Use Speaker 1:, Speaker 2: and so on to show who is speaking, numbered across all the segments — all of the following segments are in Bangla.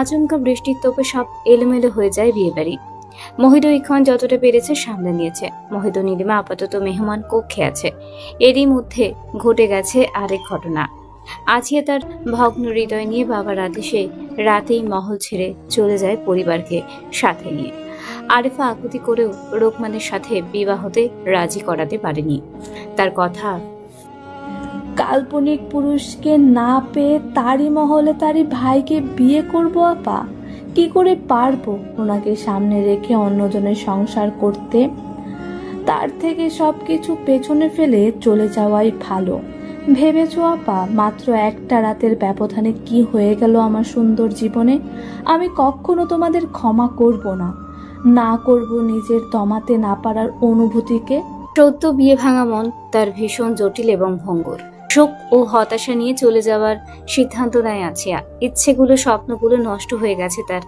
Speaker 1: আচমকা বৃষ্টির তোপে সব এলোমেলো হয়ে যায় বিয়েবাড়ি। মোহিত ইক্ষণ যতটা পেরেছে সামলে নিয়েছে। মোহিত নীলিমা আপাতত মেহমান কক্ষে আছে। এরই মধ্যে ঘটে গেছে আরেক ঘটনা। আছিয়া তার ভগ্ন হৃদয় নিয়ে বাবার আদেশে রাতেই মহল ছেড়ে চলে যায় পরিবারকে সাথে নিয়ে। আরেফা আকুতি করেও রোকমানের সাথে বিবাহতে রাজি করাতে পারেনি। তার কথা,
Speaker 2: কাল্পনিক পুরুষকে না পেয়ে তারই মহলে তারই ভাইকে বিয়ে করব আপা? কি করে পারবো ওনাকে সামনে রেখে অন্যজনের সংসার করতে? তার থেকে সবকিছু পেছনে ফেলে চলে যাওয়াই ভালো। ভেবেছো আপা মাত্র একটা রাতের ব্যবধানে কি হয়ে গেল আমার সুন্দর জীবনে? আমি কখনো তোমাদের ক্ষমা করব না, না করব নিজের দমাতে না পারার অনুভূতিকে।
Speaker 1: সদ্য বিয়ে ভাঙা মন তার ভীষণ জটিল এবং ভঙ্গুর। শোক ও হতাশা নিয়ে চলে যাওয়ার সিদ্ধান্ত নেয় আছিয়া। ইচ্ছেগুলো স্বপ্নগুলো নষ্ট হয়ে গেছে তার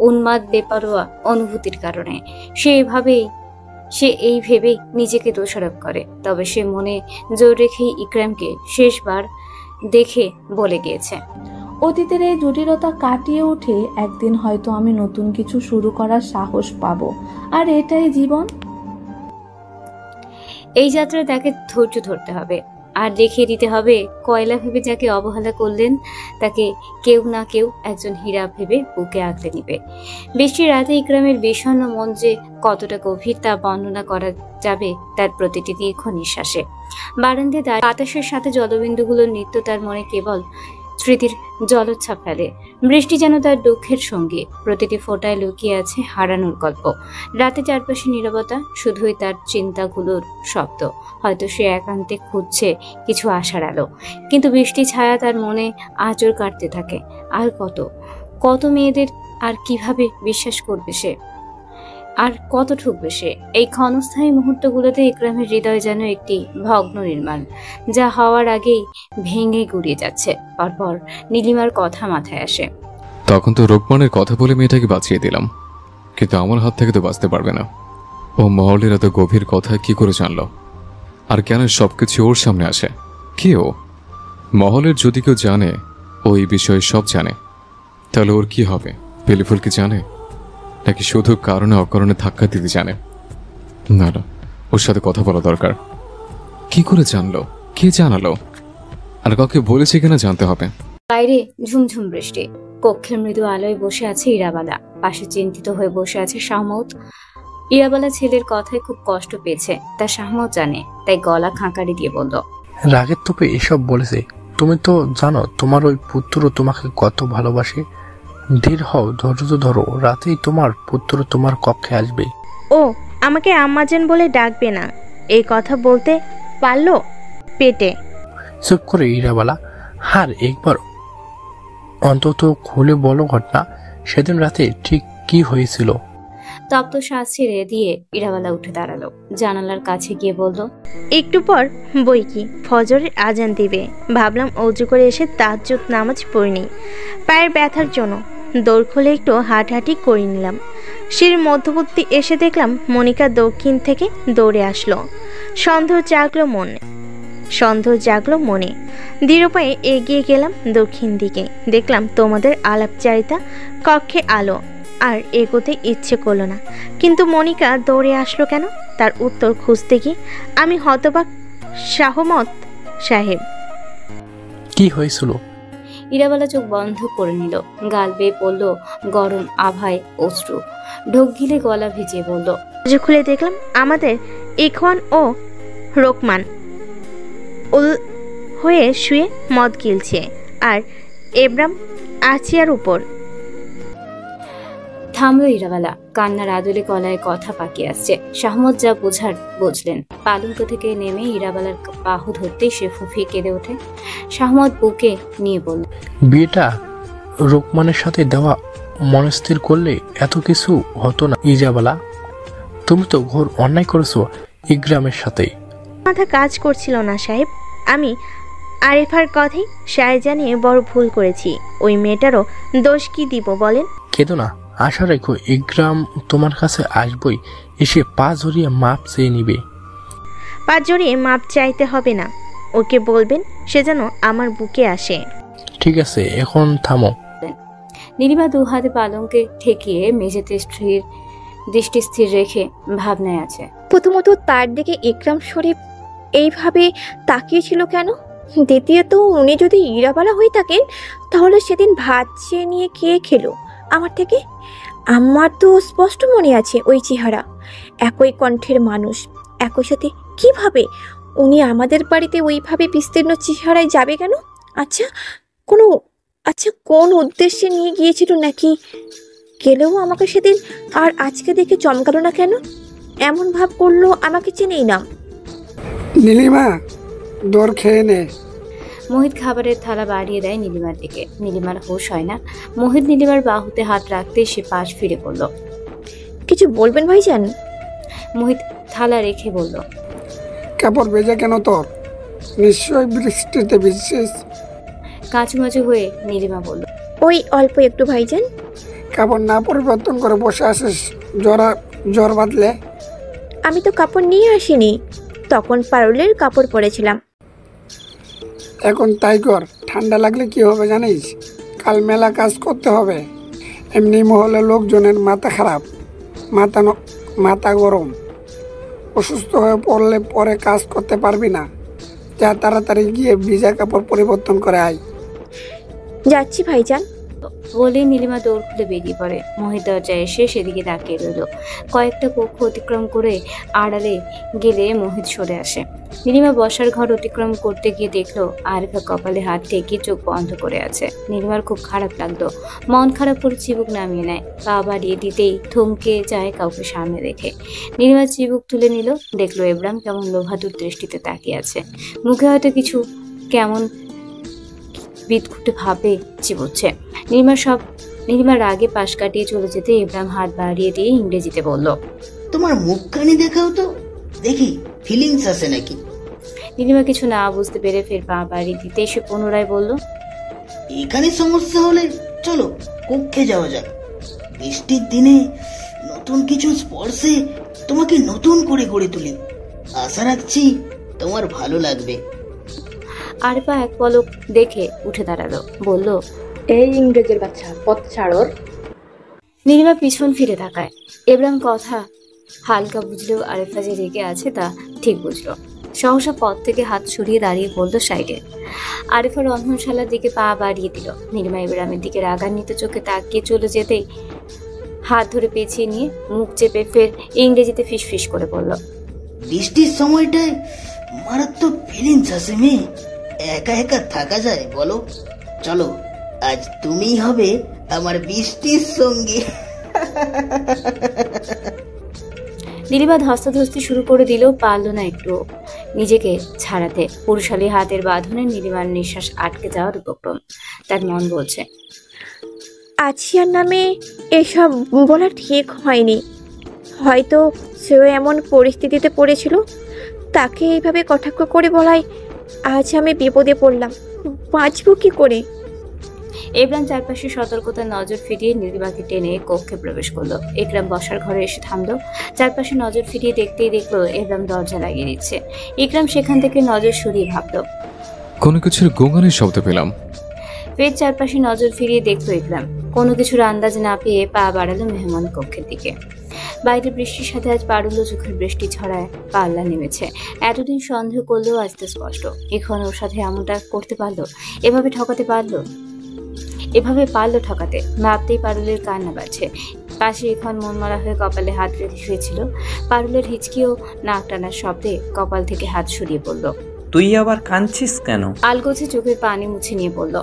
Speaker 1: উন্মাদ বেপরোয়া অনুভূতির কারণে। সে এই ভেবেই নিজেকে দোষারোপ করে। তবে সে মনে জোর রেখেই ইকরামকে শেষবার দেখে বলে গিয়েছে,
Speaker 2: অতীতের এই জটিলতা কাটিয়ে উঠে একদিন হয়তো আমি নতুন কিছু শুরু করার সাহস পাবো। আর এটাই জীবন।
Speaker 1: এই যাত্রায় তাকে ধৈর্য ধরতে হবে আর দেখিয়ে দিতে হবে কয়লা ভেবে যাকে অবহেলা করলেন তাকে কেউ না কেউ একজন হীরা ভেবে বুকে আঁকড়ে নিবে। বৃষ্টির রাতে ইকরামের বিষণ্ণ মন যে কতটা গভীর তা বর্ণনা করা যাবে তার প্রতিটি দীর্ঘ নিঃশ্বাসে। বারান্দায় বাতাসের সাথে জলবিন্দুগুলোর নৃত্য তার মনে কেবল স্মৃতির জলোচ্ছ্বাস ফেলে। বৃষ্টি যেন তার দুঃখের সঙ্গী, প্রতিটি ফোঁটায় লুকিয়ে আছে হারানোর গল্প। রাতে চারপাশে নীরবতা, শুধুই তার চিন্তাগুলোর শব্দ। হয়তো সে একান্তে খুঁজছে কিছু আশার আলো, কিন্তু বৃষ্টি ছায়া তার মনে আঁচড় কাটতে থাকে। আর কত মেয়েদের আর কিভাবে বিশ্বাস করবে সে, আর কত ঠুকবে সে? এই ক্ষণস্থায়ী মুহূর্তগুলোতে ইকরামের হৃদয় যেন একটি ভগ্ন নির্মাণ, যা হওয়ার আগেই ভেঙে গুড়িয়ে যাচ্ছে। পরপর নীলিমার কথা মাথায় আসে।
Speaker 3: তখন তো রোকমানের কথা বলে মেয়েটাকে বাঁচিয়ে দিলাম, কিন্তু আমার হাত থেকে তো বাঁচতে পারবে না। ও মহলের এত গভীর কথা কি করে জানলো? আর কেন সবকিছু ওর সামনে আসে? কে ও? মহলের যদি কেউ জানে ও এই বিষয়ে সব জানে, তাহলে ওর কি হবে? পেলিফুল কি জানে, নাকি শুধু কারণে অকারণে ধাক্কা দিতে জানে? না, ওর সাথে কথা বলা দরকার। কি করে জানলো? কে জানালো? আর কাউকে বলেছে কিনা জানতে হবে।
Speaker 1: বাইরে ঝুমঝুম বৃষ্টি। কক্ষের মৃদু আলোয় বসে আছে ইরাবালা। পাশে চিন্তিত হয়ে বসে আছে শাহমত। ইরাবালা ছেলের কথায় খুব কষ্ট পেয়েছে, তা শাহমত জানে, তাই গলা খাঁকারি দিয়ে বলল,
Speaker 4: রাগের তোপে এসব বলেছে। তুমি তো জানো তোমার ওই পুত্র তোমাকে কত ভালোবাসে। ধীর হও, ধৈর্য ধরো, রাতেই তোমার পুত্র তোমার কক্ষে আসবে।
Speaker 5: ও আমাকে আম্মাজান বলে ডাকবে না, এই কথা বলতে পারলো পেটে?
Speaker 4: চুপ করে ইরাবালা, আর একবার অন্তত খুলে বলো ঘটনা। সেদিন রাতে ঠিক কি হয়েছিল?
Speaker 1: তপ্ত শ্বাস ছেড়ে দিয়ে ইরাবালা উঠে দাঁড়ালো, জানালার কাছে গিয়ে বলল,
Speaker 5: একটু পর বই কি ফজরের আজান দিবে, ভাবলাম অজু করে এসে তাহাজ্জুদ নামাজ পড়িনি। পায়ের ব্যথার জন্য দৌড় খুলে একটু হাঁটাহাঁটি করে নিলাম। সিঁড়ির মধ্যবর্তী এসে দেখলাম মনিকা দক্ষিণ থেকে দৌড়ে আসলো। সন্দেহ জাগলো মনে। দৃঢ় পায়ে এগিয়ে গেলাম দক্ষিণ দিকে। দেখলাম তোমাদের আলাপচারিতা, কক্ষে আলো, আর এগোতে ইচ্ছে করলো না। কিন্তু মনিকা দৌড়ে আসলো কেন? তার উত্তর খুঁজতে গিয়ে আমি হতবাক। শাহমত সাহেব,
Speaker 4: কি হয়েছিল?
Speaker 1: ইরাবালা চোখ বন্ধ করে নিল, গাল বেয়ে পড়ল গরম আভায় অশ্রু। ঢোক গিলে গলা ভিজিয়ে বলল,
Speaker 5: খুলে দেখলাম আমাদের ইখওয়ান ও রোকমান উল হয়ে শুয়ে মদ গিলছে, আর এবরাম আছিয়ার উপর।
Speaker 1: থামলো ইরাবালা। কান্নার আদলে গলায় কথা পাকিয়ে আসছে। শাহমত যা বোঝার বুঝলেন। পালঙ্ক থেকে নেমে ইরাবালার বাহু ধরতেই সে ফুফিয়ে কেঁদে ওঠে। শাহমত বুকে নিয়ে বলল,
Speaker 4: বিয়েটা রোকমানের সাথে দেওয়া মনস্থির করলে এত কিছু হতো না ইরাবালা। তুমি তো ঘোর অন্যায় করেছো ইকরামের সাথে।
Speaker 5: মাথা কাজ করছিল না সাহেব। আমি আরিফার কথাই সায় জানিয়ে বড় ভুল করেছি। ওই মেয়েটারও দোষ কি দিব বলেন?
Speaker 4: কেঁদো না, আশা রেখো ইকরাম তোমার কাছে আসবই, এসে পা জড়িয়ে মাপ চেয়ে নিবে।
Speaker 5: পা জড়িয়ে মাপ চাইতে হবে না, ওকে বলবেন সে যেন আমার বুকে আসে।
Speaker 4: ঠিক আছে, এখন থামো।
Speaker 1: নীলিমা দু হাতে পালঙ্কে ঠেকিয়ে মেঝেতে দৃষ্টি স্থির রেখে ভাবনায় আছে।
Speaker 6: প্রথমত তার দিকে ইকরাম শরীফ এইভাবে তাকিয়েছিল কেন? দ্বিতীয়ত উনি যদি ইরাবালা হয়ে থাকেন তাহলে সেদিন ভাত চেয়ে নিয়ে কে খেলো আমার থেকে? আমার তো স্পষ্ট মনে আছে ওই চেহারা, একই কণ্ঠের মানুষ, একই সাথে কিভাবে উনি আমাদের বাড়িতে ওইভাবে বিস্তীর্ণ চেহারায় যাবে কেন? কোন উদ্দেশ্যে নিয়ে গিয়েছিল, নাকি গেলেও আমাকে সেদিন আর আজকে দেখে চমকালো না কেন? এমন ভাব করলো আমাকে চেনেই না।
Speaker 7: নীলিমা, দর খেয়ে নে।
Speaker 1: মোহিত খাবারের থালা বাড়িয়ে দেয় নীলিমার দিকে। নীলিমার হুঁশ হয় না। মোহিত নীলিমার বাহুতে হাত রাখতে সে পাশ ফিরে পড়ল।
Speaker 6: কিছু বলবেন ভাইজান?
Speaker 1: মোহিত থালা রেখে বলল,
Speaker 7: কাপড় ভেজা কেন তোর? নিশ্চয় বৃষ্টিতে ভিজছিস।
Speaker 1: কাঁচুমাচু হয়ে নীলিমা বলল,
Speaker 6: ওই অল্প একটু ভাইজান।
Speaker 7: কাপড় না পরিবর্তন করে বসে আসিস জ্বর বাঁধলে?
Speaker 6: আমি তো কাপড় নিয়ে আসিনি, তখন পারুলের কাপড় পরেছিলাম।
Speaker 7: এখন তাই কর, ঠান্ডা লাগলে কি হবে জানিস? কাল মেলা কাজ করতে হবে। এমনি মহলে লোকজনের মাথা খারাপ, মাথা গরম। অসুস্থ হয়ে পড়লে পরে কাজ করতে পারবি না। যা তাড়াতাড়ি গিয়ে ভিজা কাপড় পরিবর্তন করে আয়।
Speaker 6: যাচ্ছি ভাইজান।
Speaker 1: বলে নীলিমা দৌড় খুলে বেরিয়ে পড়ে। মোহিত দরজায় এসে সেদিকে তাকিয়ে রইল। কয়েকটা কক্ষ অতিক্রম করে আড়ালে গেলে মোহিত সরে আসে। নীলিমা বসার ঘর অতিক্রম করতে গিয়ে দেখলো আরিফা কপালে হাত ঠেকিয়ে চোখ বন্ধ করে আছে। নীলিমার খুব খারাপ লাগলো। মন খারাপ করে চিবুক নামিয়ে নেয়। পা বাড়িয়ে দিতেই থমকে যায় কাউকে সামনে রেখে। নীলিমা চিবুক তুলে নিল। দেখলো এবরাম কেমন লোভাতুর দৃষ্টিতে তাকিয়ে আছে। মুখে হয়তো কিছু কেমন বিদঘুটে ভাবে চিবুচ্ছে। নীলিমার রাগে পাশ কাটিয়ে চলে যেতে এবরাম হাত বাড়িয়ে দিয়ে ইংরেজিতে বলল,
Speaker 8: তোমার মুখখানি দেখাও তো দেখি, ফিলিংস আছে নাকি?
Speaker 1: নীলিমা কিছু না বুঝতে পেরে ফের পা বাড়িয়ে দিতে সে পুনরায় বলল,
Speaker 8: এখানে সমস্যা হলে চলো কক্ষে যাওয়া যাক। বৃষ্টির দিনে নতুন কিছু স্পর্শে তোমাকে নতুন করে গড়ে তুলি। আশা রাখছি তোমার ভালো লাগবে।
Speaker 1: আরিফা এক পলক দেখে উঠে দাঁড়ালো, বলল,
Speaker 2: এই ইংরেজের বাচ্চা, পথ ছাড়র।
Speaker 1: নীলিমা পিছন ফিরে তাকায়। এবরাম কথা হালকা বুঝলেও আরিফা যে রেগে আছে তা ঠিক বুঝলো। সহসা পথ থেকে হাত সরিয়ে দাঁড়িয়ে পড়ল সাইডে। আরিফা রন্ধনশালার দিকে পা বাড়িয়ে দিল। নীলিমা এবরামের দিকে রাগান্বিত চোখে তাকিয়ে চলে যেতেই হাত ধরে পেঁচিয়ে নিয়ে মুখ চেপে ফের ইংরেজিতে ফিসফিস করে বলল,
Speaker 8: বৃষ্টির সময়টায় মারাত্মক ফিলিংস আছে মেয়ে। একা একা থাকা যায় বলো? চলো আজ তুমিই হবে আমার বৃষ্টির সঙ্গী।
Speaker 1: নীলিমা ধস্তাধস্তি শুরু করে দিলেও পারল না একটু নিজেকে ছাড়াতে। পুরুষালী হাতের বাঁধনে নীলিমার নিঃশ্বাস আটকে যাওয়ার উপক্রম। তার মন বলছে,
Speaker 6: আছিয়ার নামে এসব বলা ঠিক হয়নি। হয়তো সেও এমন পরিস্থিতিতে পড়েছিল, তাকে এইভাবে কটাক্ষ করে বলায় আজ আমি বিপদে পড়লাম। বাঁচবো কি করে?
Speaker 1: এবরাম চারপাশে সতর্কতার নজর ফিরিয়ে নীলিমাকে টেনে কক্ষে প্রবেশ করলো। একরাম বসার ঘরে এসে থামলো। চারপাশে নজর ফিরিয়ে দেখতেই দেখলো এবরাম দরজা লাগিয়ে দিচ্ছে। ইকরাম সেখান থেকে নজর সরিয়ে ভাবলো,
Speaker 3: কোনো কিছুর গোঙানির শব্দ পেলাম।
Speaker 1: ফের চারপাশে নজর ফিরিয়ে দেখলো ইকরাম। কোনো কিছুর আন্দাজ না পেয়ে পা বাড়ালো মেহমান কক্ষের দিকে। বাইরে বৃষ্টির সাথে আজ পারুল চোখের বৃষ্টি ছড়ায় পাল্লা নেমেছে। এতদিন সন্দেহ করলেও আজ তো স্পষ্ট, এখন ওর সাথে এমনটা করতে পারলো, এভাবে ঠকাতে পারলো। ঠকাতে ভাবতেই পারুলের কান্না বাজছে। পাশে এখন মনমরা হয়ে কপালে হাত রেখে শুয়েছিল। পারুলের হিচকিও নাক টানার শব্দে কপাল থেকে হাত সরিয়ে পড়ল।
Speaker 9: তুই আবার কাঁদছিস কেন?
Speaker 1: আলগোছে চোখের পানি মুছে নিয়ে বলল,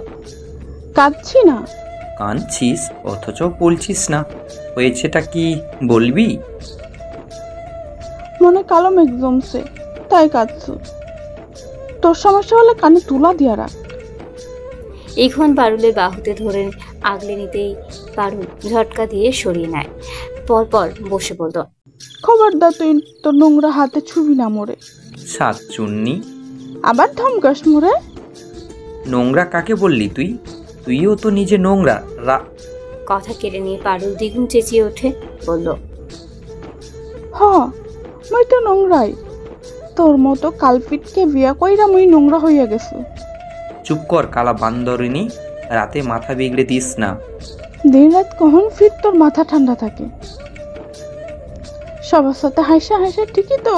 Speaker 2: কাঁদছি না।
Speaker 9: কাঁদছিস অথচ বলছিস না, হয়েছেটা কি বলবি?
Speaker 2: মনে কালো মেঘ জমছে, তাই কাঁদছো। তোর সমস্যা হলে কানে তুলা দিয়া রাখ।
Speaker 1: এখন পারুলের বাহুতে ধরে আগলে নিতেই পারুল ঝটকা দিয়ে সরিয়ে নেয়। পরপর বসে বলল,
Speaker 2: খবরদার তুই তোর নোংরা হাতে ছুবি না মোরে।
Speaker 9: সাত চুন্নি,
Speaker 2: আবার ধমকাস মোরে।
Speaker 9: নোংরা কাকে বললি তুই? তুইও তো নিজে নোংরা।
Speaker 1: কথা কেড়ে নিয়ে পারুল দ্বিগুণ চেঁচিয়ে ওঠে, বলল,
Speaker 2: হ মুই তো নোংরাই। তোর মতো কালপিটকে বিয়া কইরা মুই নোংরা হইয়া গেছে।
Speaker 9: চুপ কর কালা বান্দরিনী, রাতে মাথা বিগড়ে দিস না।
Speaker 2: দিন রাত কখন ফির তোর মাথা ঠান্ডা থাকে? সবার সাথে হাসা হাসা ঠিকই তো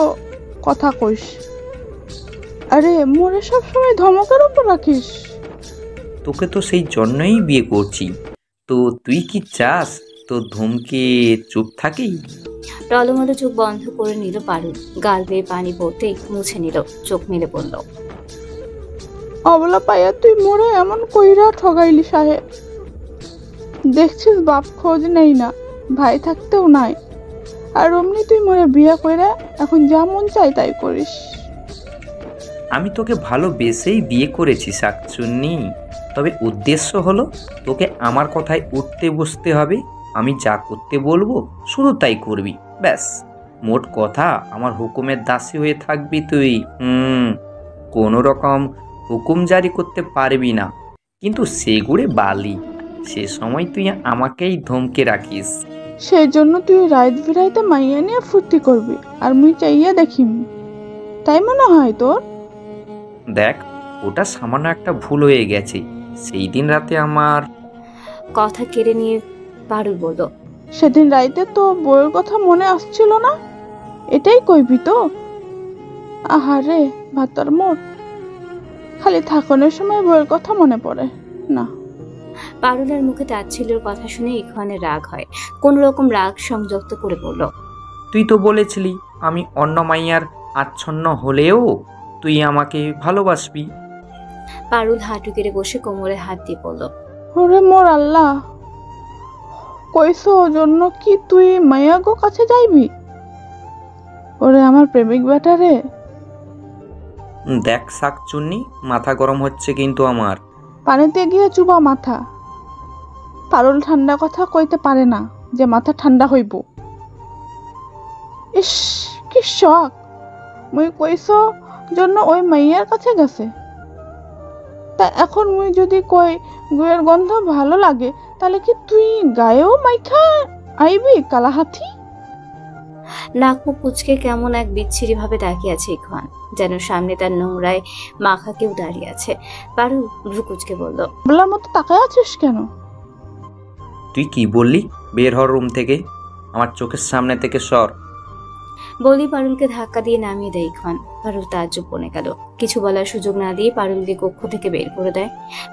Speaker 2: কথা কইস, আরে মোরে সব সময় ধমকের উপর রাখিস।
Speaker 9: তোকে তো সেই জন্যই বিয়ে করছি, তো তুই কি চাস তো ধমকে চুপ থাকি?
Speaker 1: টলমলো চোখ বন্ধ করে নিল পারুল। গাল বেয়ে পানি পড়তেই মুছে নিল, চোখ মেলে বলল,
Speaker 2: অবলা পাইয়া তুই মোরে এমন কইরা ঠগাইলি সাহেব। দেখছিস বাপ খোঁজ নেই না, ভাই থাকতেও নাই, আর অমনি তুই মোরে বিয়ে কইরা এখন যা মন চাই তাই করিস।
Speaker 9: আমি তোকে ভালোবেসেই বিয়ে করেছি শাকচুন্নি, তবে উদ্দেশ্য হলো তোকে আমার কথায় উঠতে বসতে হবে। আমি যা করতে বলবো শুধু তাই করবি, ব্যাস। মোট কথা আমার হুকুমের দাসী হয়ে থাকবি তুই। কোনো রকম হুকুম জারি করতে পারবি না, কিন্তু সেগুড়ে বালি, সে সময় তুই আমাকেই ধমকে রাখিস।
Speaker 2: সেই জন্য তুই রাত বিরাইতে মাইয়া নিয়ে ফুর্তি করবি, আর মুই চাইয়া দেখিম, তাই মনে হয় তোর?
Speaker 9: দেখ, ওটা সামান্য একটা ভুল হয়ে গেছে। সেই দিন রাতে আমার
Speaker 1: কথা কেড়ে নিয়ে পারুল বলল,
Speaker 2: সেদিন রাইতে তো বউয়ের কথা মনে আসছিল না, এটাই কইবি তো? আহারে ভাতার মোর, খালি থাকনের সময় বউয়ের কথা মনে পড়ে না।
Speaker 1: পারুলের মুখে তাচ্ছিল্যের কথা শুনে ইখওয়ানের রাগ হয়। কোন রকম রাগ সংযুক্ত করে বলল,
Speaker 9: তুই তো বলেছিলি আমি অন্য মাইয়ার আচ্ছন্ন হলেও তুই আমাকে ভালোবাসবি।
Speaker 1: পারুল হাঁটু কেড়ে বসে কোমরে হাত দিয়ে বলল,
Speaker 2: ওরে মোর আল্লাহ, কইছো জন্য কি তুই মাইয়াগো কাছে যাইবি? ওরে আমার প্রেমিক বেটা রে।
Speaker 9: দেখ শাকচুন্নি, মাথা গরম হচ্ছে কিন্তু আমার।
Speaker 2: পানিতে গিয়ে চুবা মাথা। পারুল ঠান্ডা কথা কইতে পারে না যে মাথা ঠান্ডা হইব। ইস কি শখ, মুই কইছো জন্য ওই মাইয়ার কাছে গেছে, তা এখন মুই যদি কই গুয়ের গন্ধ ভালো লাগে, তাহলে কি তুই গায়েও মাইখা আইবি কালাহাতি?
Speaker 1: নাক মুখ কুচকে কেমন এক বিচ্ছিরি ভাবে তাকিয়ে আছে ইখওয়ান, যেন সামনে তার নোংরায় মাখা কেউ দাঁড়িয়ে আছে। পারুল ভ্রু কুচকে বলল,
Speaker 2: বলার মতো তাকায় আছিস কেন?
Speaker 9: তুই কি বললি? বের হ রুম থেকে, আমার চোখের সামনে থেকে সর।
Speaker 1: বলি পারুলকে ধাক্কা দিয়ে নামিয়ে দেয় ইখওয়ান। পারুল তাজ্জব বনে গেল। কিছু বলার সুযোগ না দিয়ে পারুলকে কক্ষ থেকে বের করে দেয়।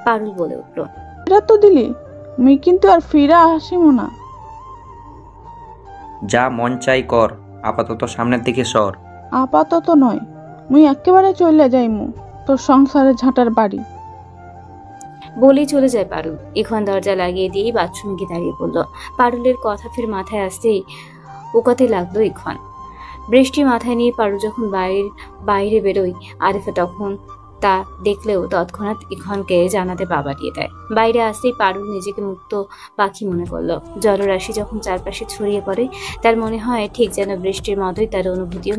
Speaker 1: পারুল বলে উঠল,
Speaker 2: ফিরা তো দিলি, মুই কিন্তু আর ফিরা আসিমো না।
Speaker 9: যা মন চাই কর, আপাতত সামনের দিকে সর।
Speaker 2: আপাতত নয়, মুই একেবারে চলে যাইমু তোর সংসারে ঝাঁটার বাড়ি।
Speaker 1: বলেই চলে যায় পারুল। ইখওয়ান দরজা লাগিয়ে দিয়েই বাথরুমে গিয়ে দাঁড়িয়ে পড়ল। পারুলের কথা ফের মাথায় আসতেই ওকাতে লাগলো ইখওয়ান। বৃষ্টি মাথায় নিয়ে পারুল যখন বাইরে বেরোয়, আরিফা তখন তা দেখলেও তৎক্ষণাৎ ইখওয়ানকে জানাতে পা বাড়িয়ে দেয়। বাইরে আসতেই পারুল নিজেকে মুক্ত পাখি মনে করলো। জলরাশি যখন চারপাশে ছড়িয়ে পড়ে, তার মনে হয় ঠিক যেন বৃষ্টির মতোই তার অনুভূতিও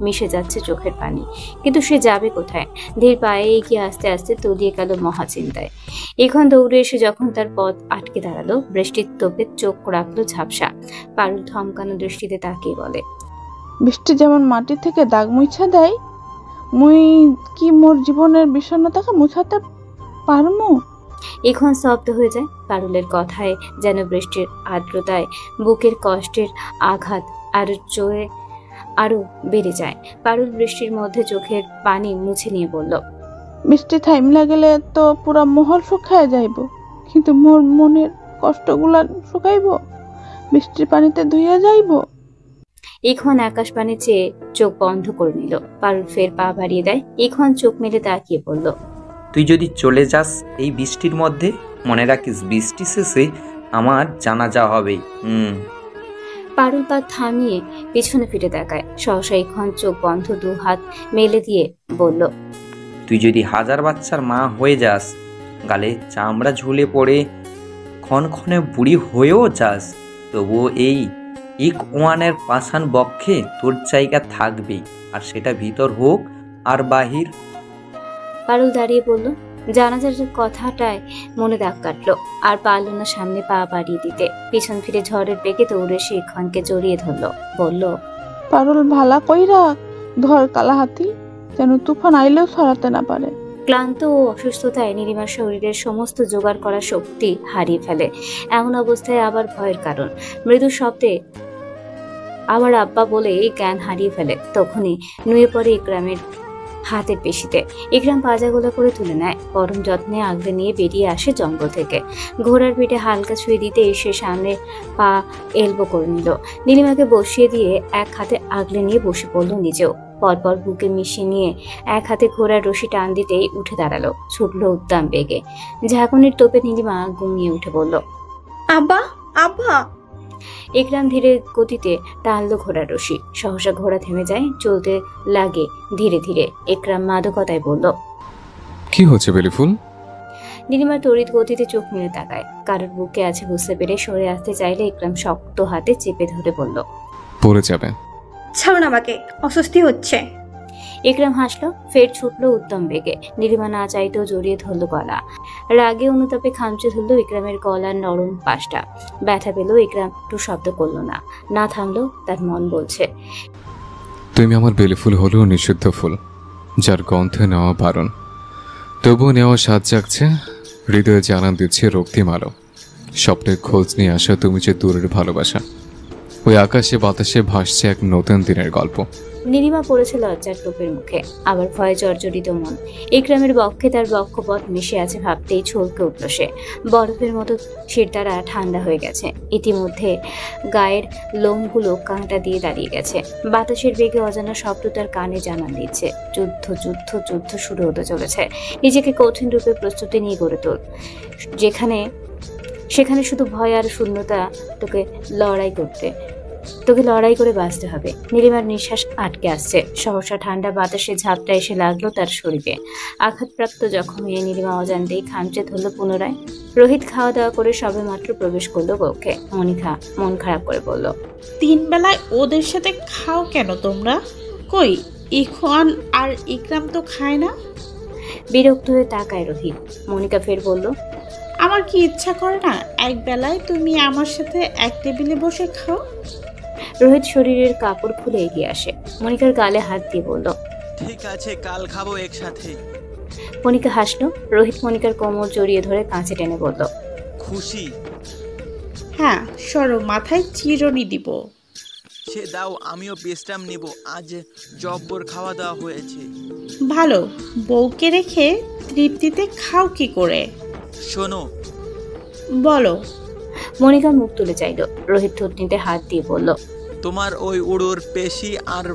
Speaker 1: মিশে যাচ্ছে চোখের পানি। কিন্তু সে যাবে কোথায়? ধীর পায়ে এগিয়ে আস্তে আস্তে তলিয়ে গেল মহাচিন্তায়। ইখওয়ান দৌড়ে এসে যখন তার পথ আটকে দাঁড়ালো, বৃষ্টির তোপে চোখ রাখলো ঝাপসা। পারুল থমকানো দৃষ্টিতে তাকিয়ে বলে,
Speaker 2: বৃষ্টি যেমন মাটি থেকে দাগ মুছা দেয়, মুই কি মোর জীবনের বিষণ্ণতাকে মুছাতে পারমু?
Speaker 1: ইখওয়ান স্তব্ধ হয়ে যায়। পারুলের কথায় যেন বৃষ্টির আর্দ্রতায় বুকের কষ্টের আঘাত আরো বেড়ে যায়। পারুল বৃষ্টির মধ্যে চোখের পানি মুছে নিয়ে বলল,
Speaker 2: বৃষ্টি থাইমলা গেলে তো পুরা মহল শুকায় যাইব, কিন্তু মোর মনের কষ্টগুলা শুকাইব? বৃষ্টির পানিতে ধুইয়া যাইব?
Speaker 1: ইখওয়ান আকাশ পানে চেয়ে চোখ বন্ধ করে নিল। পারুল ফের পা বাড়িয়ে দেয়। ইখওয়ান চোখ মেলে তাকিয়ে বলল,
Speaker 9: তুই যদি চলে যাস এই বৃষ্টির মধ্যে, মনে রাখিস বৃষ্টি শেষে আমার জানাজা হবে।
Speaker 1: পারুল পা থামিয়ে পিছনে ফিরে তাকায়। সহসা ইখওয়ান চোখ বন্ধ, দু হাত মেলে দিয়ে বলল,
Speaker 9: তুই যদি হাজার বাচ্চার মা হয়ে যাস, গালে চামড়া ঝুলে পড়ে ক্ষণক্ষণে বুড়ি হয়েও যাস, তবুও এই ইখওয়ানের পাষাণ বক্ষে তোর জায়গা থাকবে, আর সেটা ভিতর হোক আর বাহির।
Speaker 1: পারুল দাঁড়িয়ে বলল, জানাজার কথাটায় মনে দাগ কাটলো, আর পারল না সামনে পা বাড়িয়ে দিতে। পিছন ফিরে ঝড়ের বেগে দৌড়ে সে ইখওয়ানকে জড়িয়ে ধরলো। বলল,
Speaker 2: পারুল ভালা কইরা ধর কালাহাতি, যেন তুফান আইলেও সরাতে না পারে।
Speaker 1: ক্লান্ত ও অসুস্থতায় নীলিমার শরীরের সমস্ত জোগাড় করা শক্তি হারিয়ে ফেলে। এমন অবস্থায় আবার ভয়ের কারণ। মৃদু শব্দে আমার আব্বা বলে জ্ঞান হারিয়ে ফেলে। তখনই নুয়ে পড়ে ইকরামের হাতের পেশিতে। ইকরাম পাজাগোলা করে তুলে নেয়, পরম যত্নে আগলে নিয়ে বেরিয়ে আসে জঙ্গল থেকে। ঘোড়ার পিঠে হালকা ছুঁয়ে দিতে এসে সামনে পা এলবো করে নিল। নীলিমাকে বসিয়ে দিয়ে এক হাতে আগলে নিয়ে বসে পড়ল নিজেও। পরপর বুকে মিশিয়ে নিয়ে এক হাতে ঘোড়ার রশি টান দিতেই উঠে দাঁড়ালো, ছুটল উদ্দাম বেগে। ঝাঁকুনির তোপে নীলিমা গুঙিয়ে উঠে বলল,
Speaker 6: আব্বা আব্বা।
Speaker 1: ইকরাম ধীরে গতিতে টানল ঘোড়ার রশি। সহসা ঘোড়া থেমে যায়, চলতে লাগে ধীরে ধীরে। ইকরাম মাদকতায় বলল,
Speaker 3: কি হচ্ছে বেলিফুল?
Speaker 1: নীলিমা তড়িৎ গতিতে চোখ মেলে তাকায়। কারোর বুকে আছে বুঝতে পেরে সরে আসতে চাইলে ইকরাম শক্ত হাতে চেপে ধরে বলল,
Speaker 3: পড়ে যাবে।
Speaker 6: ছাড়ুন আমাকে, অস্বস্তি হচ্ছে।
Speaker 1: ইকরাম হাসলো, ফের ছুটলো উদ্যম বেগে। নীলিমা না চাইতেও জড়িয়ে ধরল গলা। রাগে অনুতাপে খামচে ধরল ইকরামের গলার নরম পাশটা। ব্যথা পেল, ইকরাম একটু শব্দ করলো না, না থামলো। তার মন বলছে,
Speaker 3: তুমি আমার বেলিফুল হলেও নিষিদ্ধ ফুল, যার গন্ধে নেওয়া বারণ। তবুও নেওয়া স্বাদ জাগছে, হৃদয়ে জানান দিচ্ছে রক্তিম আলো। স্বপ্নের খোঁজ নিয়ে আসা তুমি যে দূরের ভালোবাসা। ওই আকাশে বাতাসে ভাসছে এক নতুন দিনের গল্প।
Speaker 1: নীলিমা পড়েছে লজ্জার টোপের মুখে, আবার ভয়ে জর্জরিত মন। ইকরামের বক্ষে তার বক্ষপথ মিশে আছে ভাবতেই ছলকে উঠল সে। বরফের মতো শিরদাঁড়া ঠান্ডা হয়ে গেছে। ইতিমধ্যে গায়ের লোমগুলো কাঁটা দিয়ে দাঁড়িয়ে গেছে। বাতাসের বেগে অজানা শব্দ তার কানে জানান দিচ্ছে, যুদ্ধ যুদ্ধ যুদ্ধ শুরু হতে চলেছে। নিজেকে কঠিন রূপে প্রস্তুতি নিয়ে গড়ে তোল, সেখানে শুধু ভয় আর শূন্যতা। তোকে লড়াই করে বাঁচতে হবে। নীলিমার নিঃশ্বাস আটকে আসছে। সহসা ঠান্ডা বাতাসে ঝাপটা এসে লাগলো তার শরীরে। আঘাতপ্রাপ্ত জখম হয়ে নীলিমা অজান্তেই খামচে ধরল পুনরায়। রোহিত খাওয়া দাওয়া করে সবে মাত্র প্রবেশ করলো কক্ষে। মনিকা মন খারাপ করে বলল,
Speaker 10: 3 বেলায় ওদের সাথে খাও কেন তোমরা? কই ইখওয়ান আর ইকরাম তো খায় না?
Speaker 1: বিরক্ত হয়ে তাকায় রোহিত। মনিকা ফের বলল,
Speaker 10: আমার কি ইচ্ছা করে না এক বেলায় তুমি আমার সাথে এক টেবিলে বসে খাও?
Speaker 1: রোহিত শরীরের কাপড় খুলে এগিয়ে আসে। মনিকার গালে হাত দিয়ে বলল,
Speaker 11: ঠিক আছে, কাল খাবো একসাথে।
Speaker 1: মনিকা হাসলো। রোহিত মনিকার কোমর জড়িয়ে ধরে কাছে টেনে বলল,
Speaker 11: খুশি?
Speaker 10: হ্যাঁ, সরো, মাথায় চিরুনি দিব।
Speaker 11: সে দাও, আমিও বিশ্রাম নিব। আজ জব্বর খাওয়া দাওয়া হয়েছে।
Speaker 10: ভালো, বউকে রেখে তৃপ্তিতে খাও কি করে?
Speaker 11: শোনো,
Speaker 10: বলো।
Speaker 1: মনিকা মুখ তুলে চাইল। রোহিত থুতনিতে হাত দিয়ে বলল,
Speaker 11: তোমার ওই উড়ুর পেশি আর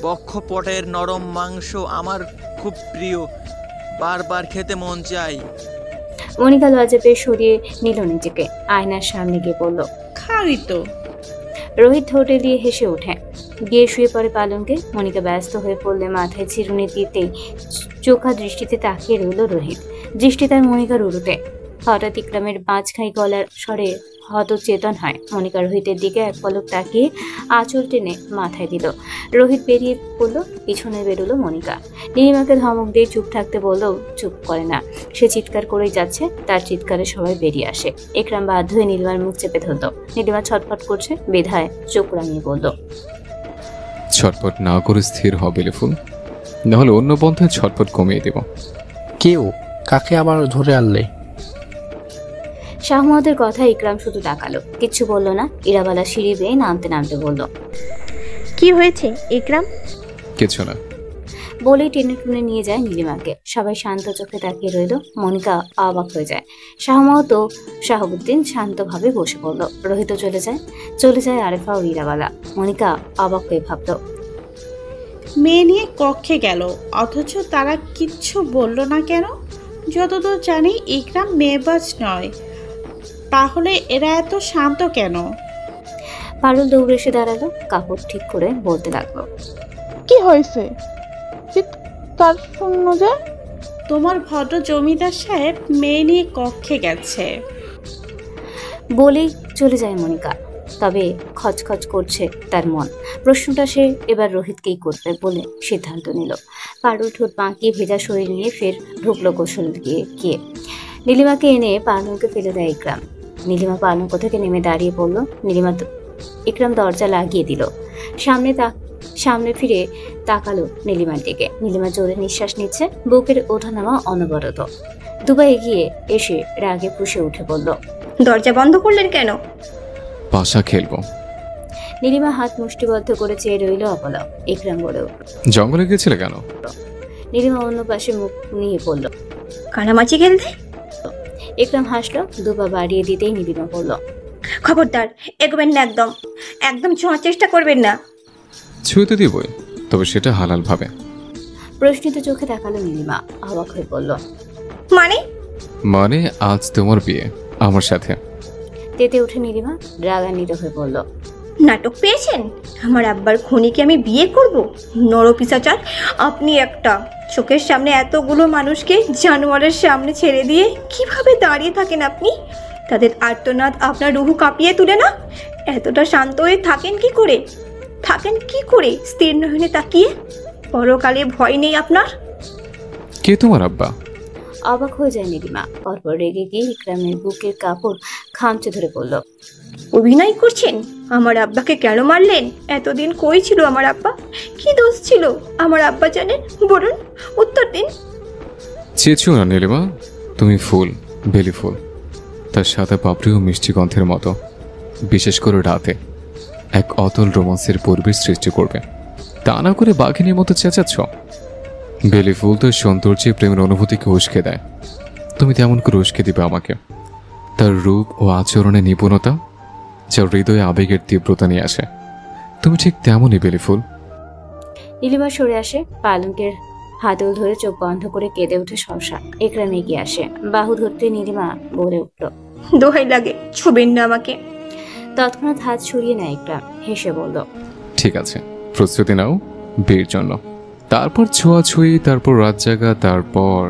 Speaker 11: বক্ষপটের নরম মাংস আমার খুব প্রিয়, বারবার খেতে মন চাই।
Speaker 1: মনিকা লজ্জা পেয়ে সরিয়ে নিল নিজেকে। আয়নার সামনে গিয়ে বলল,
Speaker 10: খাওই তো।
Speaker 1: রোহিত ঠোঁটে দিয়ে হেসে ওঠে, গিয়ে শুয়ে পড়ে পালঙ্কে। মনিকা ব্যস্ত হয়ে পড়লে মাথায় চিরুনি দিতেই চোখা দৃষ্টিতে তাকিয়ে রইল রোহিত। দৃষ্টি তার মনিকার উড়ুতে। হঠাৎ ইকরামের বাজখাই গলার স্বরে হতচেতন হয়। মনিকা রোহিতের দিকে এক পলক তাকিয়ে আঁচল টেনে মাথায় দিল। রোহিত বেরিয়ে পড়ল, পিছনে বেরোলো মনিকা। নীলিমাকে ধমক দিয়ে চুপ থাকতে বললেও চুপ করে না। সে চিৎকার করেই যাচ্ছে। তার চিৎকারে সবাই বেরিয়ে আসে। ইকরাম বাধ্য হয়ে নীলিমার মুখ চেপে ধরল। নীলিমা ছটফট করছে, বেধায় চোখ রাঙিয়ে বলল,
Speaker 3: ছটফট না করে স্থির হবে বেলিফুল, নাহলে অন্য পন্থায় ছটফট কমিয়ে দেব।
Speaker 4: কেউ কাকে আবার ধরে আনলে?
Speaker 1: শাহমতের কথা ইকরাম শুধু তাকালো, কিচ্ছু বলল না। ইরাবালা সিঁড়ি বেয়ে নামতে নামতে বলল,
Speaker 5: কি হয়েছে ইকরাম?
Speaker 3: কিছু না।
Speaker 1: বলেই টেনে টুনে নিয়ে যায় নীলিমাকে। সবাই শান্ত চোখে তাকিয়ে রইল। মনিকা অবাক হয়ে যায়। শাহমত ও শাহাবুদ্দিন শান্তভাবে বসে পড়ল। রোহিত চলে যায় আরেফা ও ইরাবালা। মনিকা অবাক হয়ে ভাবল,
Speaker 10: মেয়ে নিয়ে কক্ষে গেল, অথচ তারা কিচ্ছু বলল না কেন? যতদূর জানি ইকরাম মেয়েবাজ নয়, তাহলে এরা এত শান্ত কেন?
Speaker 1: পারুল দৌড়ে এসে দাঁড়ালো, কাপড় ঠিক করে বলতে লাগলো,
Speaker 2: কি হয়েছে? চিৎকার শূন্য যে?
Speaker 10: তোমার ভদ্র জমিদার সাহেব মেয়ে নিয়ে কক্ষে গেছে।
Speaker 1: বলেই চলে যায় মনিকা। তবে খচখচ করছে তার মন। প্রশ্নটা সে এবার রোহিতকেই করবে বলে সিদ্ধান্ত নিল। পারুল ঠোঁট বাঁকিয়ে ভেজা শরীর নিয়ে ফের ঢুকলো গোসল গিয়ে। নীলিমাকে এনে পালঙ্কে ফেলে দেয় ইকরাম। নীলিমা পালঙ্ক থেকে নেমে দাঁড়িয়ে পড়ল। ইকরাম দরজা লাগিয়ে দিল। সামনে ফিরে তাকালো নীলিমার দিকে। নীলিমা জোরে নিঃশ্বাস নিচ্ছে, বুকের ওঠানামা অনবরত। দুবা এগিয়ে এসে রাগে ফুঁসে উঠে বলল,
Speaker 6: দরজা বন্ধ করলেন কেন?
Speaker 3: পাশা খেলবো।
Speaker 1: নীলিমা হাত মুষ্টিবদ্ধ করে চেয়ে রইল অপলক। ইকরাম বলে উঠল,
Speaker 3: জঙ্গলে গিয়েছিলে কেন?
Speaker 1: নীলিমা অন্য পাশে মুখ নিয়ে বলল,
Speaker 6: কানামাছি খেলতে।
Speaker 1: ইকরাম হাসলো। দুবা বাড়িয়ে দিতেই নীলিমা বলল,
Speaker 6: খবরদার এগোবেন না, একদম একদম ছোঁয়ার চেষ্টা করবেন না।
Speaker 3: ছুঁতে দিবই, তবে সেটা হালাল ভাবে।
Speaker 1: প্রশ্নিত চোখে তাকালো নীলিমা, অবাক হয়ে বলল,
Speaker 6: মানে
Speaker 3: আজ তোমার বিয়ে আমার সাথে।
Speaker 1: তেতে উঠে নীলিমা রাগান্বিত হয়ে বলল,
Speaker 6: নাটক পেয়েছেন? আমার আব্বার খুনিকে আমি বিয়ে করব? নরপিশাচার আপনি একটা! চোখের সামনে এতগুলো মানুষকে জানোয়ারের সামনে ছেড়ে দিয়ে কিভাবে দাঁড়িয়ে থাকেন আপনি? তাদের আর্তনাদ আপনার রুহু কাঁপিয়ে তুলে না? এতটা শান্ত হয়ে থাকেন কি করে স্থির নয়নে তাকিয়ে? পরকালে ভয় নেই আপনার?
Speaker 3: কে তোমার আব্বা?
Speaker 1: অবাক হয়ে যায় নীলিমা। পরপর রেগে গিয়ে ইকরামের বুকের কাপড় খামচে ধরে বলল,
Speaker 6: অভিনয় করছেন? আমার আব্বাকে কেন মারলেন? এতদিন কই ছিল আমার আব্বা? কি দোষ ছিল আমার আব্বা জানেন? বলুন, উত্তর দিন।
Speaker 3: চেয়েছো না নীলিমা, তুমি ফুল, বেলি ফুল, তার সাদা পাপড়ি ও মিষ্টি গন্ধের মতো বিশেষ করে রাতে এক অতল রোমান্সের পরিবেশ সৃষ্টি করবে। তা না করে বাঘিনীর মতো চেঁচাচ্ছ। বেলি ফুল তো সৌন্দর্যে প্রেমের অনুভূতিকে উস্কে দেয়। তুমি তেমন করে উস্কে দিবে আমাকে। তার রূপ ও আচরণে নিপুণতা যা হৃদয়ে আবেগের তীব্রতা নিয়ে আসে, তুমি ঠিক তেমনই বেলি ফুল।
Speaker 1: নীলিমা সরে আসে, পালঙ্কের হাতল ধরে চোখ বন্ধ করে কেঁদে উঠে সহসা। ইকরাম এগিয়ে আসে, বাহু ধরতে নীলিমা বলে উঠল,
Speaker 6: দোহাই লাগে, ছুবেন না আমাকে।
Speaker 1: তৎক্ষণাৎ হাত সরিয়ে নেয় ইকরাম, হেসে বলল,
Speaker 3: ঠিক আছে, প্রস্তুতি নাও বিয়ের জন্য। তারপর ছোঁয়াছুঁই, তারপর রাত জাগা, তারপর।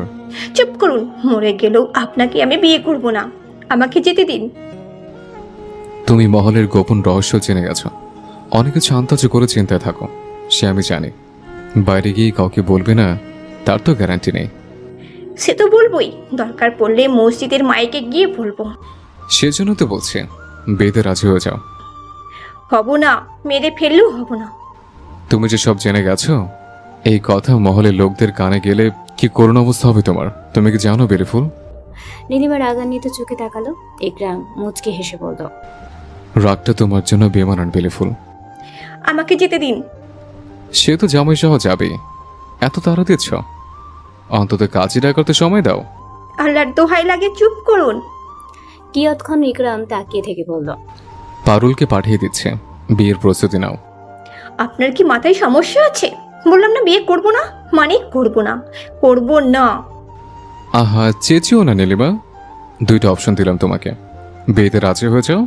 Speaker 6: চুপ করুন, মরে গেলেও আপনাকে আমি বিয়ে করব না। আমাকে যেতে দিন।
Speaker 3: তুমি মহলের গোপন রহস্য জেনে গেছো, অনেক কিছু আন্দাজ করে চিন্তায় থাকো, সে আমি জানি। বাইরে গিয়ে কাউকে বলবে না তার তো গ্যারান্টি নেই।
Speaker 6: সে তো বলবোই, দরকার পড়লে মসজিদের মাইকে গিয়ে বলবো।
Speaker 3: সেজন্য তো বলছি, বিয়েতে রাজি হয়ে যাও।
Speaker 6: হব না, মেরে ফেললেও হব না।
Speaker 3: তুমি যে সব জেনে গেছো, এই কথা মহলের লোকদের কানে গেলে কি করুণ অবস্থা হবে তোমার, তুমি কি জানো বেলিফুল?
Speaker 1: নীলিমা রাগান্বিত চোখে তাকালো। ইকরাম মুচকি হেসে বলল,
Speaker 3: রাগটা তোমার জন্য বেমানান বেলিফুল।
Speaker 6: আমাকে যেতে দিন।
Speaker 3: সে তো জামাই সহ যাবেই, এত তাড়া দিচ্ছ? অন্তত কাজীরা করতে সময় দাও।
Speaker 6: আল্লাহর দোহাই লাগে, চুপ করুন।
Speaker 1: কিয়ৎক্ষণ ইকরাম তাকিয়ে থেকে বলল,
Speaker 3: পারুলকে পাঠিয়ে দিচ্ছে, বিয়ের প্রস্তুতি নাও।
Speaker 6: আপনার কি মাথায় সমস্যা আছে? বললাম না বিয়ে করব না, মানে করব না, করব না।
Speaker 3: আহা, চেয়েছিও না নীলিমা, দুইটা অপশন দিলাম তোমাকে। বিয়েতে রাজি হয়ে যাও,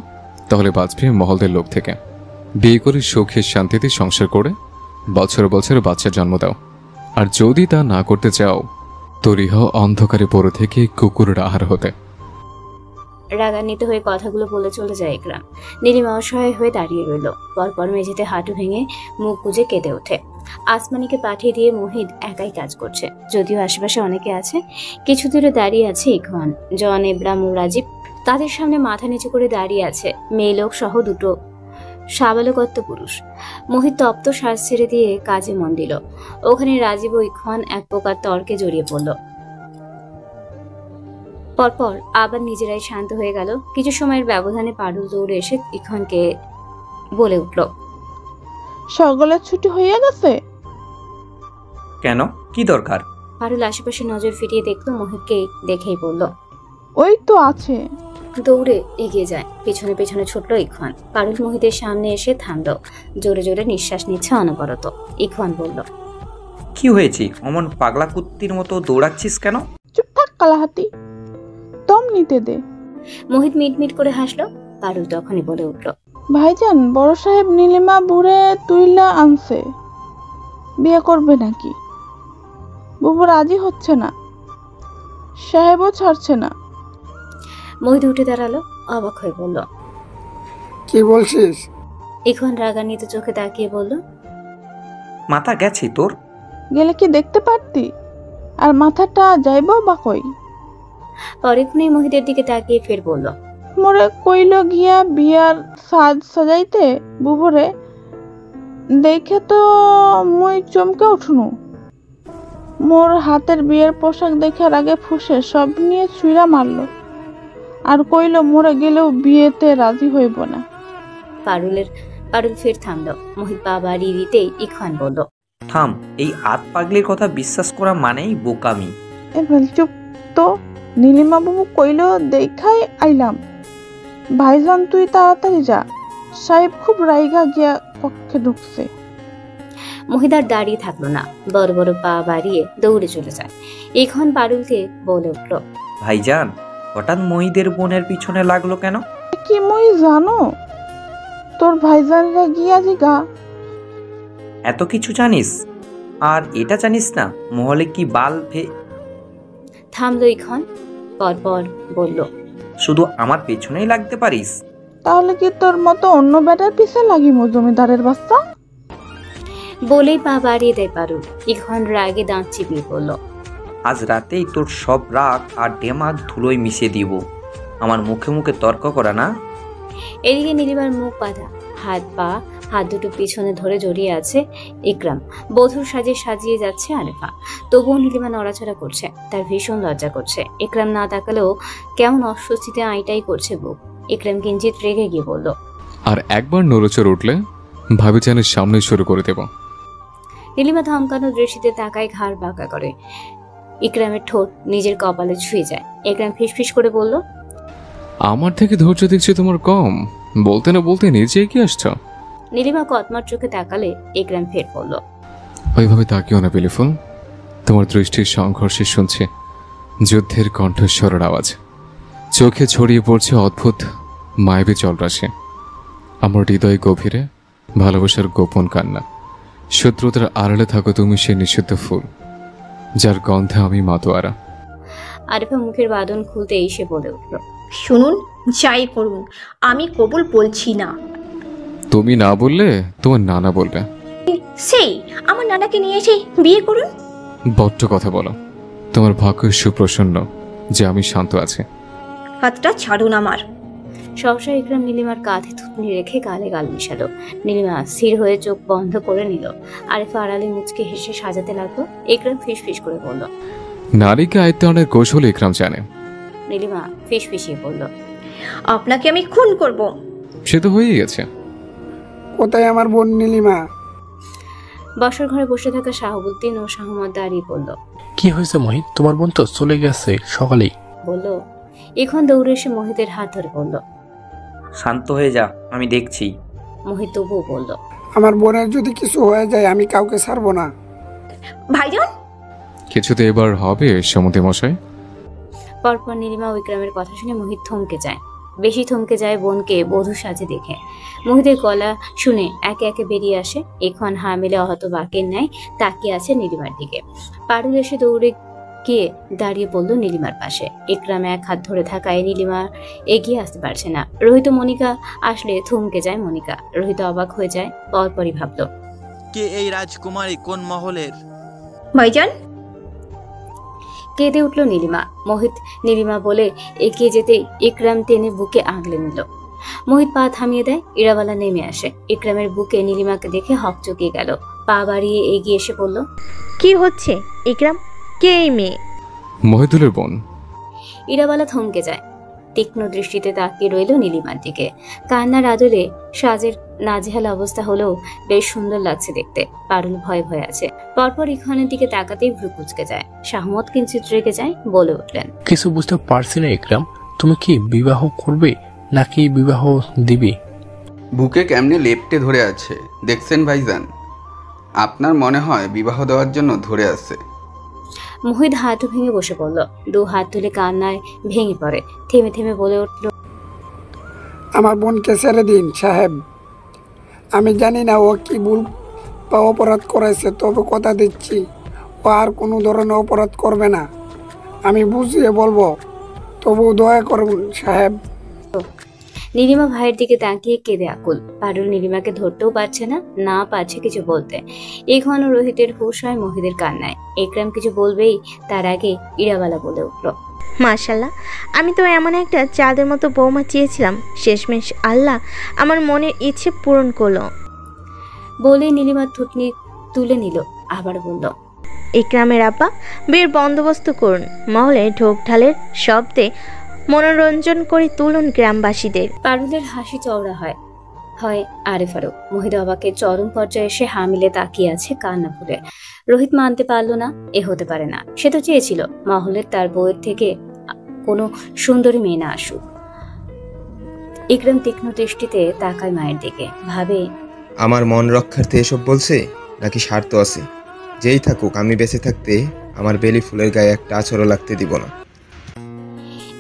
Speaker 3: তাহলে বাঁচবে মহলদের লোক থেকে। বিয়ে করে সুখে শান্তিতে সংসার করে বছর বছর বাচ্চা জন্ম দাও। আর যদি তা না করতে চাও, তৈরি হও অন্ধকারে পড়ে থেকে কুকুরের আহার হতে।
Speaker 1: রাগান্বিত হয়ে কথাগুলো বলে চলে যায় ইকরাম। নীলিমা অসহায় হয়ে দাঁড়িয়ে রইল। পরপর মেঝেতে হাঁটু ভেঙে মুখ গুজে কেঁদে ওঠে। আসমানিকে পাঠিয়ে দিয়ে মোহিত একাই কাজ করছে, যদিও আশেপাশে অনেকে আছে। কিছু দূরে দাঁড়িয়ে আছে ইখওয়ান, জন, ইব্রাহিম ও রাজীব। তাদের সামনে মাথা নিচু করে দাঁড়িয়ে আছে মেয়ে লোক সহ দুটো সাবালকত্ব পুরুষ। মোহিত তপ্ত শ্বাস ছেড়ে দিয়ে কাজে মন দিল। ওখানে রাজীব ও ইখওয়ান এক প্রকার তর্কে জড়িয়ে পড়ল। পরপর আবার নিজেরাই শান্ত হয়ে গেল। কিছু সময়ের ব্যবধানে পারুল দৌড়ে এসে ইখওয়ানকে বলে উঠল,
Speaker 2: সকলের ছুটি হয়ে গেছে?
Speaker 9: কেন, কি দরকার?
Speaker 1: পারুল আশেপাশে নজর ফিরিয়ে দেখলো মোহিতকে, দেখেই বলল,
Speaker 2: ওই তো আছে।
Speaker 1: দৌড়ে এগিয়ে যায়। পেছনে পেছনে ছুটল ইখওয়ান। পারুল মোহিতের সামনে এসে থামল, জোরে জোরে নিঃশ্বাস নিচ্ছে অনবরত। ইখওয়ান বলল,
Speaker 9: কি হয়েছে? অমন পাগলা কুত্তির মতো দৌড়াচ্ছিস কেন?
Speaker 2: চুপ থাক কালাহাতি, দম নিতে দে।
Speaker 1: মোহিত মিটমিট করে হাসলো। পারুল তখনই বলে উঠল,
Speaker 2: ভাইজান, বড় সাহেব নীলিমা বুড়ে তুইলা আনছে, বিয়ে করবে নাকি? বুবু রাজি হচ্ছে না, সাহেবও ছাড়ছে না।
Speaker 1: মোহিত উঠে দাঁড়ালো, অবাক হয়ে বলল,
Speaker 7: কি বলছিস?
Speaker 1: ইখওয়ান রাগান্বিত চোখে তাকিয়ে বলল,
Speaker 9: মাথা গেছে তোর?
Speaker 2: গেলে কি দেখতে পারতি? আর মাথাটা যাইব বা কই?
Speaker 1: পরেক্ষণেই মোহিতের দিকে তাকিয়ে ফের বলল,
Speaker 2: মোরে কইল গিয়া বিয়ার সাজ সাজাইতে বুবুরে, দেখে তো মুই চমকে উঠনু। মোর হাতের বিয়ের পোশাক দেখার আগে ফুসে সব নিয়ে ছুঁড়া মারলো আর কইল মরে গেলেও বিয়েতে রাজি হইব না।
Speaker 1: পারুল ফের থামল। মোহিত পা বাড়িয়ে দিতেই ইখন বলল,
Speaker 9: থাম, এই আত পাগলির কথা বিশ্বাস করা মানেই বোকামি।
Speaker 2: এবার চুপ তো। নীলিমা বাবু কইল দেখাই আইলাম। ভাইজান তুই তাড়াতাড়ি যা, সাহেব খুব রাইগা গিয়া কক্ষে ঢুকছে।
Speaker 1: মোহিত আর দাঁড়িয়ে থাকলো না, বড় বড় পা বাড়িয়ে দৌড়ে চলে যায়। ইখন পারুলকে বলে উঠল,
Speaker 9: ভাইজান হঠাৎ মহিদের বোনের পিছনে লাগলো কেন?
Speaker 2: কি মই জানো? তোর ভাইজানরা গিয়া জিগা।
Speaker 9: এত কিছু জানিস? আর এটা জানিস না মহলে কি বাল
Speaker 1: থামলো ইখন, পরপর বলল,
Speaker 9: শুধু আমার পেছনেই লাগতে পারিস?
Speaker 2: তাহলে কি তোর মতো অন্য বেটার পিছে লাগিমু জমিদারের বাচ্চা?
Speaker 1: বলেই পা বাড়িয়ে দেয় পারুল। ইখন রাগে দাঁত চিপিয়ে বলল,
Speaker 9: আজ রাতেই তোর সব রাগ আর ডেমাক ধুলোয় মিশিয়ে দিব। আমার মুখে মুখে তর্ক করা না।
Speaker 1: এদিকে নীলিমার মুখ বাঁধা, হাত দুটো পিছনে ধরে জড়িয়ে আছে ইকরাম। বধূর সাজে সাজিয়ে যাচ্ছে আরেফা। তবুও নীলিমা নড়াচড়া করছে, তার ভীষণ লজ্জা করছে। ইকরাম না তাকালেও কেমন অস্বস্তিতে আইটাই করছে বুক। ইকরাম কিঞ্চিত রেগে গিয়ে বলল,
Speaker 3: আর একবার নড়চড় উঠলে ভাবি জানের সামনে শুরু করে দেব।
Speaker 1: নীলিমা ধমকানো দৃষ্টিতে তাকায়, ঘাড় বাঁকা করে। ইকরামের ঠোঁট নিজের কপালে ছুঁয়ে যায়। ইকরাম ফিসফিস করে বলল,
Speaker 3: আমার থেকে ধৈর্য দেখছি তোমার কম, বলতে না বলতে নিচে এগিয়ে আসছ।
Speaker 1: নীলিমা কতমার চোখে তাকালে ইকরাম ফের বলল,
Speaker 3: ওইভাবে তাকিও না পিলিফুল, তোমার দৃষ্টির সংঘর্ষে শুনছে যুদ্ধের কণ্ঠস্বরের আওয়াজ। চোখে ছড়িয়ে পড়ছে অদ্ভুত মায়াবী জলরাশি। আমার হৃদয় গভীরে ভালোবাসার গোপন কান্না। শত্রুতার আড়ালে থাকো তুমি, সে নিষিদ্ধ ফুল যার গন্ধে আমি মাতোয়ারা।
Speaker 1: আরিফা মুখের বাঁধন খুলতে এসে বলে উঠল,
Speaker 6: শুনুন, যাই করুন আমি কবুল বলছি না।
Speaker 3: তুমি না বললে তোমার নানা বলবে।
Speaker 6: সেই আমার নানাকে নিয়ে এসে বিয়ে করুন।
Speaker 3: বড্ড কথা বলো। তোমার ভাগ্য সুপ্রসন্ন যে আমি শান্ত আছি।
Speaker 6: হাতটা ছাড়ুন আমার।
Speaker 1: সহসা ইকরাম নীলিমার কাঁধে থুতনি রেখে গালে গাল মিশালো। নীলিমা স্থির হয়ে চোখ বন্ধ করে নিল। আরিফা আড়ালে মুচকে হেসে সাজাতে লাগলো। ইকরাম ফিসফিস করে বলল,
Speaker 3: নারীকে আয়ত্তায়নের কৌশল ইকরাম জানে।
Speaker 1: নীলিমা ফিসফিসিয়ে বলল,
Speaker 6: আপনাকে আমি খুন করব।
Speaker 3: সে তো হয়েই গেছে।
Speaker 7: কোথায় আমার বোন নীলিমা?
Speaker 1: বসার ঘরে বসে থাকা শাহাবুদ্দিন ও শাহমত দাঁড়িয়ে বলল,
Speaker 4: কি হয়েছে মোহিত? তোমার বোন তো চলে গেছে সকালেই।
Speaker 1: বলল। এখন দৌড়ে এসে মোহিতের হাত ধরে বলল,
Speaker 9: শান্ত হয়ে যা, আমি দেখছি।
Speaker 1: মোহিত তবুও বলল,
Speaker 7: আমার বোনের যদি কিছু হয়ে যায় আমি কাউকে ছাড়বো না।
Speaker 6: ভাইজান
Speaker 3: কিছুতে এবার হবে সমুদ্র মশাই।
Speaker 1: পরপর নীলিমা ও ইকরামের কথা শুনে মোহিত থমকে যায়। বেশি থমকে যায় বোনকে বধূ সাজে দেখে। মোহিতের গলা শুনে একে একে বেরিয়ে আসে। এখন হা মেলে আহত বাকের ন্যায় তাকিয়ে আছে নীলিমার দিকে। পারুল এসে দৌড়ে গিয়ে দাঁড়িয়ে পড়ল নীলিমার পাশে। ইকরাম এক হাত ধরে থাকায় নীলিমা এগিয়ে আসতে পারছে না। রোহিত মনিকা আসলে থমকে যায় মনিকা। রোহিত অবাক হয়ে যায়, পরপরই ভাবল,
Speaker 11: কে এই রাজকুমারী, কোন মহলের?
Speaker 6: ভাইজান
Speaker 1: কেঁদে উঠল নীলিমা। মোহিত নীলিমা বলে এগিয়ে যেতেই ইকরাম টেনে বুকে আগলে নিল। মোহিত পা থামিয়ে দেয়। ইরাবালা নেমে আসে। ইকরামের বুকে নীলিমাকে দেখে হকচকিয়ে গেল। পা বাড়িয়ে এগিয়ে এসে বলল,
Speaker 5: কি হচ্ছে ইকরাম? কে এই মেয়ে?
Speaker 3: মহিদুলের বোন।
Speaker 1: ইরাবালা থমকে যায়। তীক্ষ্ণ দৃষ্টিতে তাকিয়ে রইল নীলিমার দিকে। কান্নার আদলে সাজের নাজেহাল অবস্থা হলেও বেশ সুন্দর লাগছে দেখতে। পারুল ভয়ে ভয়ে আছে। পরপর ইকরামের দিকে তাকাতেই ভ্রু কুঁচকে যায়। শাহমত কিঞ্চিত রেগে যায়, বলে উঠলেন,
Speaker 4: কিছু বুঝতে পারছি না ইকরাম, তুমি কি বিবাহ করবে নাকি বিবাহ দিবি?
Speaker 12: বুকে কেমনে লেপটে ধরে আছে দেখছেন ভাইজান? আপনার মনে হয় বিবাহ দেওয়ার জন্য ধরে আছে?
Speaker 1: মোহিত হাত ভেঙে বসে পড়ল। দু হাত তুলে কান্নায় ভেঙে পড়ে। থেমে থেমে বলে উঠল,
Speaker 7: আমার বোনকে ছেড়ে দিন সাহেব। আমি জানি না ও কি ভুল বা অপরাধ করেছে, তবে কথা দিচ্ছি ও আর কোনো ধরনের অপরাধ করবে না। আমি বুঝিয়ে বলবো, তবু দয়া করুন সাহেব।
Speaker 1: নীলিমা ভাইয়ের দিকে তাকিয়ে কেঁদে আকুল। পারুল নীলিমাকে ধরতেও পারছে না পারছে কিছু বলতে। এখন রোহিতের হুঁশ হয় মোহিতের কান্নায়। ইকরাম কিছু বলবেই তার আগে ইরাবালা বলে উঠল,
Speaker 5: মাশাল্লাহ, আমি তো এমন একটা চাঁদের মতো বৌমা চেয়েছিলাম, শেষমেশ আল্লাহ আমার মনের ইচ্ছে পূরণ করলো।
Speaker 1: বলে নীলিমার থুতনি তুলে নিল, আবার বলল,
Speaker 5: ইকরামের আব্বা, বিয়ের বন্দোবস্ত করুন। মহলে ঢোক ঢালের শব্দে মনোরঞ্জন করে তুলুন গ্রামবাসীদের।
Speaker 1: পারুলের হাসি চওড়া হয় হয় আরেফারও। মহিদ অবাকের চরম পর্যায়ে এসে হামিলে তাকিয়ে আছে কান্না ফুলে। রোহিত মানতে পারলো না, এ হতে পারে না। সে তো চেয়েছিল মহলের তার বউয়ের থেকে কোনো সুন্দরী মেয়ে না আসুক। ইকরাম তীক্ষ্ণ দৃষ্টিতে তাকায় মায়ের দিকে, ভাবে,
Speaker 13: আমার মন রক্ষার্থে এসব বলছে নাকি স্বার্থ আছে? যেই থাকুক, আমি বেঁচে থাকতে আমার বেলি ফুলের গায়ে একটা আছরও লাগতে দিব না।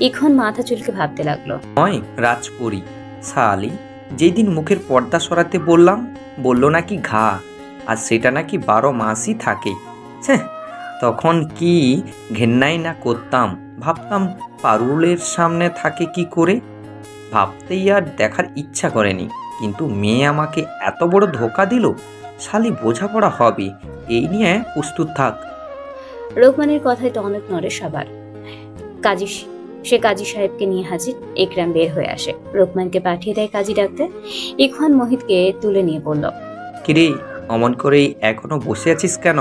Speaker 1: ইখন মাথা চুলকে ভাবতে লাগলো,
Speaker 9: নয় রাজপুরী শালি, যেই দিন মুখের পর্দা সরাতে বললাম, বললো নাকি ঘা, আর সেটা নাকি 12 মাসই থাকে। তখন কি ঘেন্নাই না করতাম, ভাবতাম পারুলের সামনে থাকে কি করে, ভাবতেই আর দেখার ইচ্ছা করেনি। কিন্তু মেয়ে আমাকে এত বড় ধোকা দিল, শালি বোঝাপড়া হবে, এই নিয়ে প্রস্তুত থাক।
Speaker 1: রোকমানের কথায় তো অনেক নড়ে সবার। সে কাজী সাহেবকে নিয়ে হাজির। ইকরাম বের হয়ে আসে, রোকমানকে পাঠিয়ে দেয় কাজী ডাকতে। ইখওয়ান মোহিতকে তুলে নিয়ে বলল,
Speaker 9: কিরে, অমন করেই এখনো বসে আছিস কেন?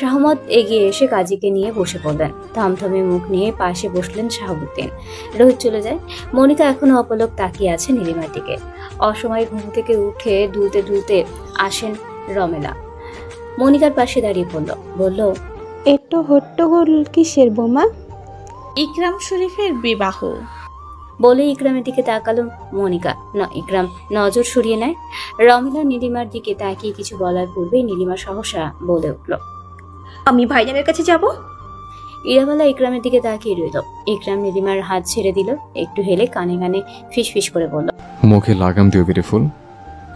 Speaker 1: শাহমত এগিয়ে এসে কাজীকে নিয়ে বসে পড়লেন। থমথমে মুখ নিয়ে পাশে বসলেন শাহাবুদ্দিন। রোহিত চলে যায়। মনিকা এখনো অপলক তাকিয়ে আছে নীলিমার দিকে। অসময়ে ঘুম থেকে উঠে দুলতে দুলতে আসেন রমেলা। মনিকার পাশে দাঁড়িয়ে বলল,
Speaker 14: একটু হট্টগোল কিসের বোমা?
Speaker 10: ইকরাম শরীফের বিবাহ।
Speaker 1: বলে ইকরামের দিকে তাকালো মনিকা। ইকরাম নজর সরিয়ে নেয়। রমেলা নীলিমার দিকে তাকিয়ে কিছু বলার পূর্বেই নীলিমা সহসা বলে উঠল,
Speaker 6: আমি ভাইজানের কাছে যাব।
Speaker 1: ইরাবালা ইকরামের দিকে তাকিয়ে রইল। ইকরাম নীলিমার হাত ছেড়ে দিল, একটু হেলে কানে কানে ফিসফিস করে বলল,
Speaker 3: মুখে লাগাম দিও বিউটিফুল।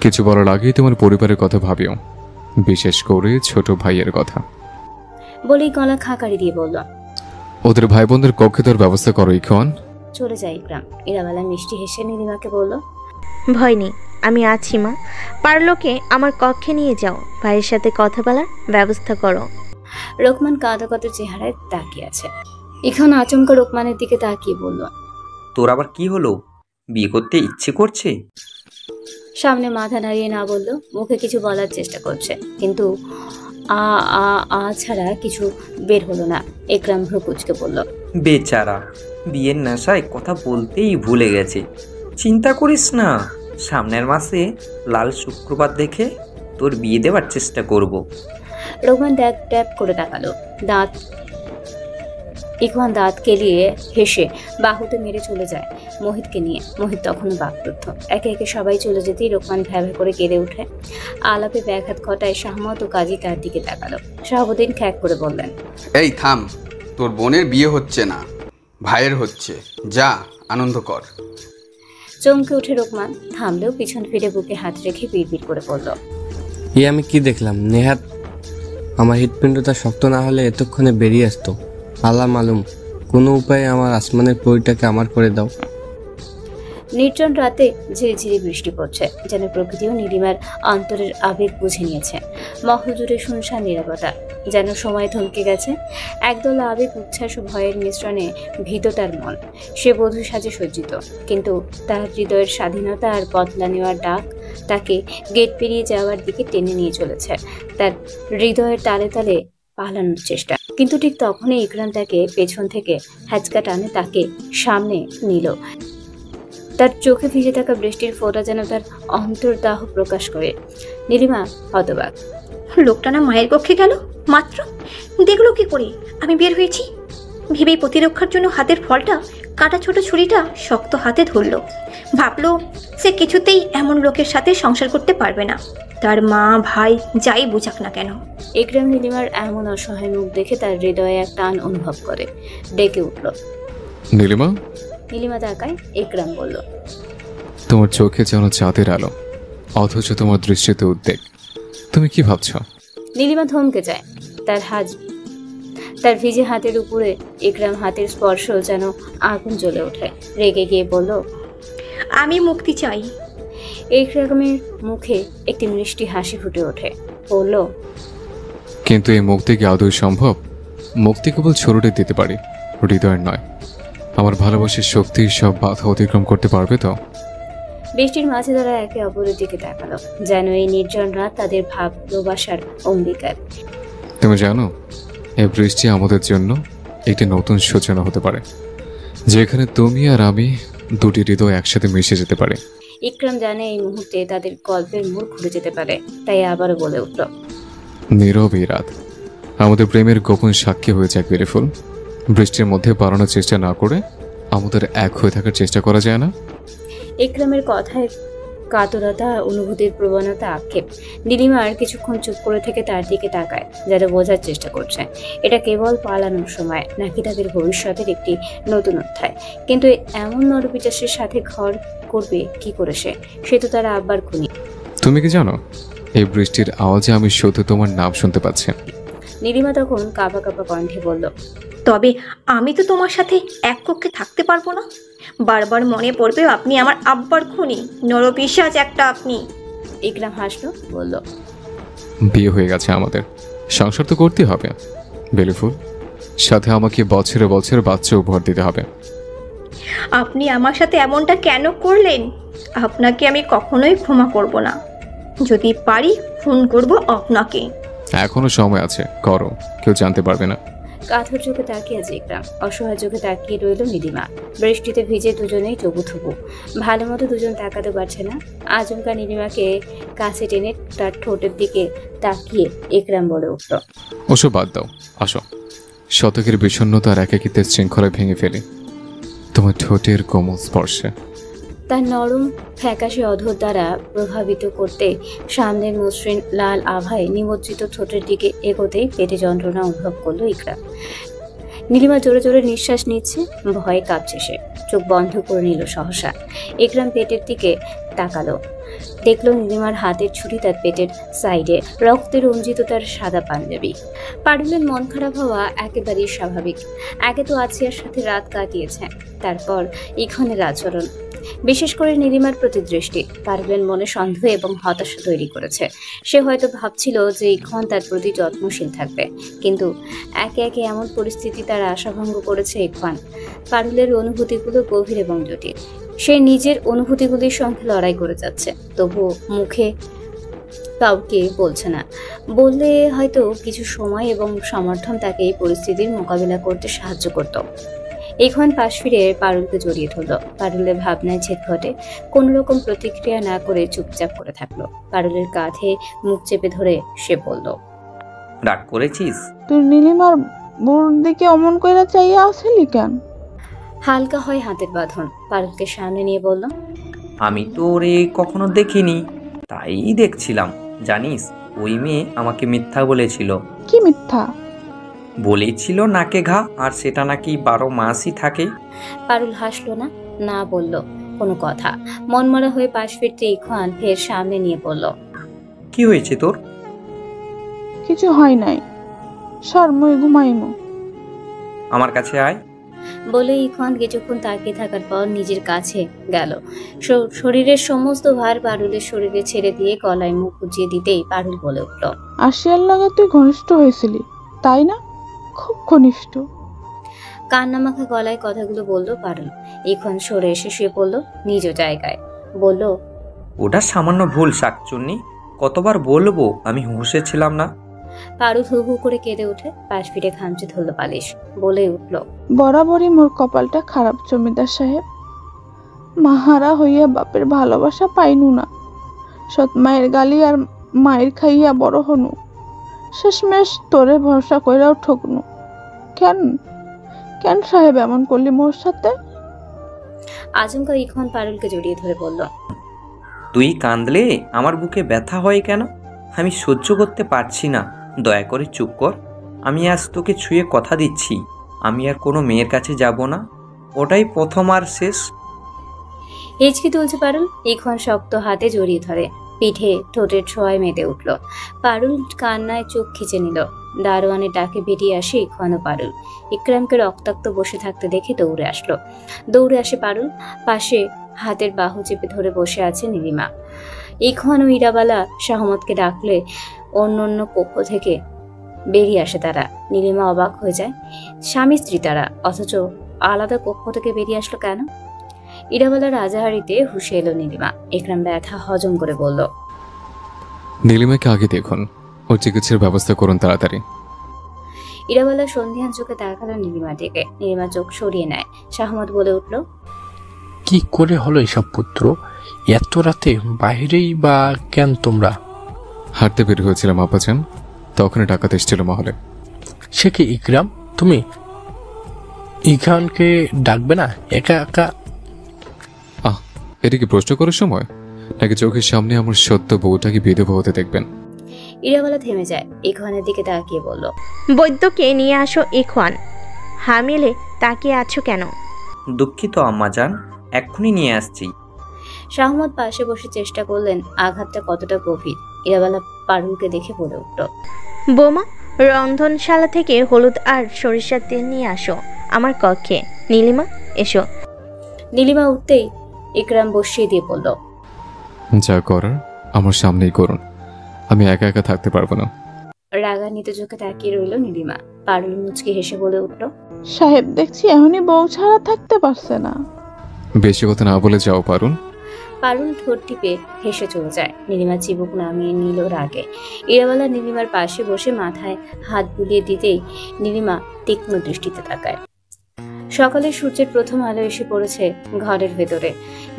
Speaker 3: কিছু বলার আগেই তোমার পরিবারের কথা ভাবিও, বিশেষ করে ছোট ভাইয়ের কথা।
Speaker 1: বলেই গলা খাকারি দিয়ে বলল,
Speaker 3: ওদের ভাই বোনদের কক্ষে তোর ব্যবস্থা করো ইখন।
Speaker 1: চলে যায় ইকরাম। ইরাবালা মিষ্টি হেসে নীলিমাকে বলল,
Speaker 5: ভয় নেই, আমি আছি মা। পারলোকে আমার কক্ষে নিয়ে যাও, ভাইয়ের সাথে কথা বলার ব্যবস্থা করো।
Speaker 1: রোকমান কাঁদা কাঁদা চেহারায় তাকিয়ে আছে। ইখন আচমকা রোকমানের দিকে তাকিয়ে বলল,
Speaker 9: তোর আবার কি হলো? বিয়ে করতে ইচ্ছে করছে?
Speaker 1: সামনে মাথা নাড়িয়ে না বলল, মুখে কিছু বলার চেষ্টা করছে, কিন্তু আ আ আ ছাড়া কিছু বের হলো না। ইকরাম ভ্রু কুঁচকে বলল,
Speaker 9: বেচারা বিয়ের নেশায় কথা বলতেই ভুলে গেছে। চিন্তা করিস না, সামনের মাসে লাল শুক্রবার দেখে তোর বিয়ে দেওয়ার চেষ্টা করব।
Speaker 1: রোকমান ট্যাপ করে তাকালো। ইখওয়ান দাঁত কেলিয়ে হেসে বাহুতে মেরে চলে যায় মোহিতকে নিয়ে। মোহিত তখনও বাকরুদ্ধ। একে একে সবাই চলে যেতেই রোকমান ভ্যাভা করে কেঁদে ওঠে। আলাপে ব্যাঘাত ঘটায় শাহমত ও কাজী তার দিকে তাকালো। শাহাবুদ্দিন খ্যাক করে বললেন,
Speaker 12: এই থাম, তোর বোনের বিয়ে হচ্ছে না, ভাইয়ের হচ্ছে, যা আনন্দ কর।
Speaker 1: চমকে উঠে রোকমান, থামলেও পিছন ফিরে বুকে হাত রেখে বিড়বিড় করে বলল,
Speaker 15: আমি কি দেখলাম? নেহাত আমার হৃৎপিণ্ডটা শক্ত না হলে এতক্ষণে বেরিয়ে আসতো। আল্লাহ মালুম, কোনো উপায়ে আমার আসমানের পরিটাকে আমার করে দাও।
Speaker 1: নির্জন রাতে ঝিরিঝিরি বৃষ্টি পড়ছে, যেন প্রকৃতিও নীলিমার অন্তরের আবেগ বুঝে নিয়েছে। মহল জুড়ে শুনশান নীরবতা, যেন সময় থমকে গেছে। একদল আবেগ, উচ্ছ্বাস ও ভয়ের মিশ্রণে ভীত তার মন। সে বধূ সাজে সজ্জিত, কিন্তু তার হৃদয়ের স্বাধীনতা আর বদলা নেওয়ার ডাক তাকে গেট পেরিয়ে যাওয়ার দিকে টেনে নিয়ে চলেছে। তার হৃদয়ের তালে তালে পালানোর চেষ্টা। কিন্তু ঠিক তখনই ইকরাম তাকে পেছন থেকে হ্যাচকা টানে তাকে সামনে নিল। তার চোখে ভিজে থাকা বৃষ্টির ফোঁটা যেন তার অন্তর্দাহ প্রকাশ করে। নীলিমা হতবাক।
Speaker 6: লোকটা না মায়ের কক্ষে গেল মাত্র, দেখলো কি করে আমি বের হয়েছি? ভেবেই প্রতিরক্ষার জন্য হাতের ফলটা, কাটা ছোট ছুরিটা শক্ত হাতে ধরলো। ভাবলো সে কিছুতেই এমন লোকের সাথে সংসার করতে পারবে না, তার মা ভাই যাই বুঝাক না কেন।
Speaker 1: ইকরাম নীলিমার এমন অসহায় মুখ দেখে তার হৃদয়ে এক টান অনুভব করে। ডেকে উঠল,
Speaker 3: নীলিমা।
Speaker 1: নীলিমা তাকায়। ইকরাম বলল,
Speaker 3: তোমার চোখে যেন চাঁদের আলো, অথচ তোমার দৃষ্টিতে উদ্বেগ। তুমি কি ভাবছ?
Speaker 1: নীলিমা থমকে যায়। তার ভিজে হাতের উপরে ইকরাম হাতের স্পর্শ যেন আগুন জ্বলে ওঠে। রেগে গিয়ে বলল,
Speaker 6: আমি মুক্তি চাই।
Speaker 1: ইকরামের মুখে একটি মিষ্টি হাসি ফুটে ওঠে। বলল,
Speaker 3: কিন্তু এই মুক্তি কি আদৌ সম্ভব? মুক্তি কেবল ছড়ুটে দিতে পারি, হৃদয়ের নয়। আমার ভালোবাসার শক্তি সব বাধা অতিক্রম করতে পারবে তো?
Speaker 1: বৃষ্টির মাঝে তারা একে অপরের দিকে তাকালো, যেন এই নির্জন রাত তাদের ভালোবাসার অঙ্গীকার।
Speaker 3: তুমি জানো, এই বৃষ্টি আমাদের জন্য একটি নতুন সূচনা হতে পারে, যেখানে তুমি আর আমি দুটি হৃদয় একসাথে মিশে যেতে পারে।
Speaker 1: ইকরাম জানে এই মুহূর্তে তাদের গল্পের মোড় ঘুরে যেতে পারে, তাই আবারও বলে উঠল,
Speaker 3: নীরব এই রাত আমাদের প্রেমের গোপন সাক্ষী হয়ে যাক বিউটিফুল। বৃষ্টির মধ্যে পালানোর চেষ্টা না করে আমাদের এক হয়ে থাকার চেষ্টা করা যায় না?
Speaker 1: ইকরামের কথায় কাতরতা, অনুভূতির প্রবণতা, আক্ষেপ। নীলিমার কিছুক্ষণ চুপ করে থেকে তার দিকে তাকায়, যেন বোঝার চেষ্টা করছে এটা কেবল পালানোর সময় নাকি তাদের ভবিষ্যতের একটি নতুন অধ্যায়। কিন্তু এমন নরপিচাসের সাথে ঘর করবে কি করে সে তো তারা আব্বার খুনি।
Speaker 3: তুমি কি জানো, এই বৃষ্টির আওয়াজে আমি শুধু তোমার নাম শুনতে পাচ্ছি।
Speaker 1: নীলিমা তখন কাঁপা কাঁপা কণ্ঠে বলল,
Speaker 6: তবে আমি তো তোমার সাথে এক কক্ষে থাকতে পারবো না। বারবার মনে পড়বে আপনি আমার আব্বার খুনি, নরপিশাচ একটা আপনি।
Speaker 1: ইকরাম হাসলো, বলল,
Speaker 3: বিয়ে হয়ে গেছে আমাদের, সংসার তো করতেই হবে বিউটিফুল। সাথে আমাকে বছরে বছরে বাচ্চা উপহার দিতে হবে।
Speaker 6: আপনি আমার সাথে এমনটা কেন করলেন? আপনাকে আমি কখনোই ক্ষমা করব না। যদি পারি খুন করব আপনাকে।
Speaker 3: এখনো সময় আছে, করো, কেউ জানতে পারবে না।
Speaker 1: কাথর চোখে তাকিয়ে আছে ইকরাম, অসহায় চোখে তাকিয়ে রইল নীলিমা। বৃষ্টিতে ভিজে দুজনেই থুবু। ভালো মতো দুজন তাকাতে পারছে না। আচমকা নীলিমাকে কাছে টেনে তার ঠোঁটের দিকে তাকিয়ে ইকরাম বলে উঠল,
Speaker 3: ওসব বাদ দাও, আসো। শতকের বিষণ্ণতা আর একাকিত্বের শৃঙ্খলা ভেঙে ফেলি তোমার ঠোঁটের কোমল স্পর্শে।
Speaker 1: তার নরম ফ্যাকাশে অধর দ্বারা প্রভাবিত করতে সামনের মসৃণ লাল আভায় নিমজ্জিত ঠোঁটের দিকে এগোতেই পেটে যন্ত্রণা অনুভব করলো ইকরাম। নীলিমা জোরে জোরে নিঃশ্বাস নিচ্ছে, ভয়ে কাঁপছে সে। চোখ বন্ধ করে নিল সহসা। ইকরাম পেটের দিকে তাকালো, দেখলো নীলিমার হাতের ছুরি তার পেটের সাইডে, রক্তে রঞ্জিত তার সাদা পাঞ্জাবি। পারুলের মন খারাপ হওয়া একেবারেই স্বাভাবিক। আগে তো আছিয়ার সাথে রাত কাটিয়েছে, তারপর ইখনের আচরণ, বিশেষ করে নীলিমার প্রতি দৃষ্টি পারুলের মনে সন্দেহ এবং হতাশা তৈরি করেছে। সে হয়তো ভাবছিল যে ইখন তার প্রতি যত্নশীল থাকবে, কিন্তু একে একে এমন পরিস্থিতি তার আশাভঙ্গ করেছে ইখন। পারুলের অনুভূতিগুলো গভীর এবং জটিল। সে নিজের অনুভূতিগুলির সঙ্গে লড়াই করে যাচ্ছে, তবুও মুখে কাউকে বলছে না। বললে হয়তো কিছু সময় এবং সমর্থন তাকে এই পরিস্থিতির মোকাবিলা করতে সাহায্য করত। এখন পাশ ফিরে পারুলকে জড়িয়ে ধরল। পারুলের ভাবনায় ছেদ ঘটে, কোনো রকম প্রতিক্রিয়া না করে চুপচাপ করে থাকলো। পারুলের কাঁধে মুখ চেপে ধরে সে বলল,
Speaker 9: রাগ করেছিস?
Speaker 2: তুই নীলিমার বোর দিকে অমন কইরা চাইয়া আসলি কেন?
Speaker 1: হালকা হয় হাতের বাঁধন। পারুলকে সামনে নিয়ে বলল,
Speaker 9: আমি তো ওরে কখনো দেখিনি, তাই দেখছিলাম। জানিস, ওই মেয়ে আমাকে মিথ্যা বলেছিল।
Speaker 2: কি মিথ্যা?
Speaker 9: বলেছিল নাকে ঘা, আর সেটা নাকি 12 মাসই থাকে।
Speaker 1: পারুল হাসলো না, না বলল কোনো কথা। মনমরা হয়ে পাশ ফিরতে ইখন ফের সামনে নিয়ে বলল,
Speaker 9: কি হয়েছে তোর?
Speaker 2: কিছু হয় নাই, শর্মই ঘুমাইমু।
Speaker 9: আমার কাছে আয়।
Speaker 1: বলে ইখন কিছুক্ষণ তাকিয়ে থাকার পর নিজের কাছে গেল। শরীরের সমস্ত ভার পারুলের শরীরে ছেড়ে দিয়ে গলায় মুখ গুজিয়ে দিতেই পারুল বলে উঠল,
Speaker 2: আশিয়ার লাগে তুই ঘনিষ্ঠ হয়েছিলি, তাই না? খুব ঘনিষ্ঠ।
Speaker 1: কান্নামাখা গলায় কথাগুলো বলল পারুল। ইখন সরে এসে শুয়ে পড়ল নিজ জায়গায়, বলল,
Speaker 9: ওটা সামান্য ভুল শাকচুন্নি, কতবার বলবো আমি হুঁশে ছিলাম না।
Speaker 1: পারুল হু হু করে কেঁদে উঠে পাশ ফিরে খামচে ধরল পালিশ, বলে উঠল,
Speaker 2: বরাবরই মোর কপালটা খারাপ জমিদার সাহেব। মাহারা হইয়া বাপের ভালোবাসা পাইনু না, সৎ মায়ের গালি আর মায়ের খাইয়া বড় হনু, শেষমেশ তোরে ভরসা কইরাও ঠকনু। কেন কেন সাহেব এমন করলি মোর সাথে?
Speaker 1: আচমকা ইখন পারুলকে জড়িয়ে ধরে বলল,
Speaker 9: তুই কাঁদলে আমার বুকে ব্যথা হয় কেন? আমি সহ্য করতে পারছি না, দয়া করে চুপ কর। আমি আজ তোকে ছুঁয়ে কথা দিচ্ছি, আমি আর কোনো মেয়ের কাছে যাব না, ওটাই প্রথম আর শেষ।
Speaker 1: হিচকি তুলছে পারুল। ইখন শক্ত হাতে জড়িয়ে ধরে, পিঠে ঠোঁটের ছোঁয়ায় মেতে উঠল। পারুল কান্নায় চোখ খিচে নিল। দারোয়ানের ডাকে বেরিয়ে আসে ইখন ও পারুল। ইকরামকে রক্তাক্ত বসে থাকতে দেখে দৌড়ে আসে পারুল। পাশে হাতের বাহু চেপে ধরে বসে আছে নীলিমা। ইখন ও ইরাবালা শাহমতকে ডাকলে অন্য কক্ষ থেকে বেরিয়ে আসে তারা। নীলিমা অবাক হয়ে যায়, স্বামী স্ত্রী তারা, অথচ আলাদা কক্ষ থেকে বেরিয়ে আসলো কেন? ইরাবালার রাজাহারিতে হুশে এলো নীলিমা। ইকরাম ব্যথা হজম করে বলল,
Speaker 3: নীলিমাকে আগে দেখুন, ওর চিকিৎসার ব্যবস্থা করুন তাড়াতাড়ি।
Speaker 1: ইরাবালা সন্ধিহান চোখে তাকালো নীলিমার দিকে। নীলিমা চোখ সরিয়ে নেয়। শাহমত বলে উঠল,
Speaker 4: কি করে হলো এসব পুত্র? এত রাতে বাইরেই বা কেন তোমরা?
Speaker 3: হাঁটতে বের হয়েছিলাম আব্বাজান, তখনই ডাকাত এসেছিল মহলে।
Speaker 4: সে কি ইকরাম? তুমি ইকরামকে ডাকবে না একা একা?
Speaker 3: এটা কি প্রশ্ন করার সময়, নাকি চোখের সামনে আমার সত্য বউটাকে বিধবা হতে দেখবেন?
Speaker 1: ইরাবালা থেমে যায়। ইখওয়ানের দিকে তাকিয়ে বলল,
Speaker 5: বৈদ্যকে নিয়ে আসো ইখওয়ান। হামিলে তাকিয়ে আছো কেন?
Speaker 9: দুঃখিত আম্মাজান, এক্ষুনি নিয়ে আসছি।
Speaker 1: শাহমত পাশে বসে চেষ্টা করলেন আঘাতটা কতটা গভীর। ইরাবালা পারুলকে দেখে বলে উঠল,
Speaker 5: বোমা, রন্ধনশালা থেকে হলুদ আর সরিষার তেল নিয়ে আসো আমার কক্ষে। নীলিমা এসো।
Speaker 1: নীলিমা উঠতেই ইকরাম বসিয়ে দিয়ে বলল,
Speaker 3: যা করার আমার সামনেই করুন, আমি একা একা থাকতে পারবো না।
Speaker 1: রাগান্বিত চোখে তাকিয়ে রইল নীলিমা। পারুল মুচকি হেসে বলে উঠল,
Speaker 16: সাহেব দেখছি এখনই বউ ছাড়া থাকতে পারছে না।
Speaker 3: বেশি কথা না বলে যাও পারুন।
Speaker 1: পারুল ঠোঁট টিপে হেসে চলে যায়। নীলিমা চিবুক নামিয়ে নিল রাগে। ইরাবালা নীলিমার পাশে বসে মাথায় হাত বুলিয়ে দিতেই নীলিমা তীক্ষ্ণ দৃষ্টিতে তাকায়। সকালে সূর্যের প্রথম আলো এসে পড়েছে ঘরের ভেতরে।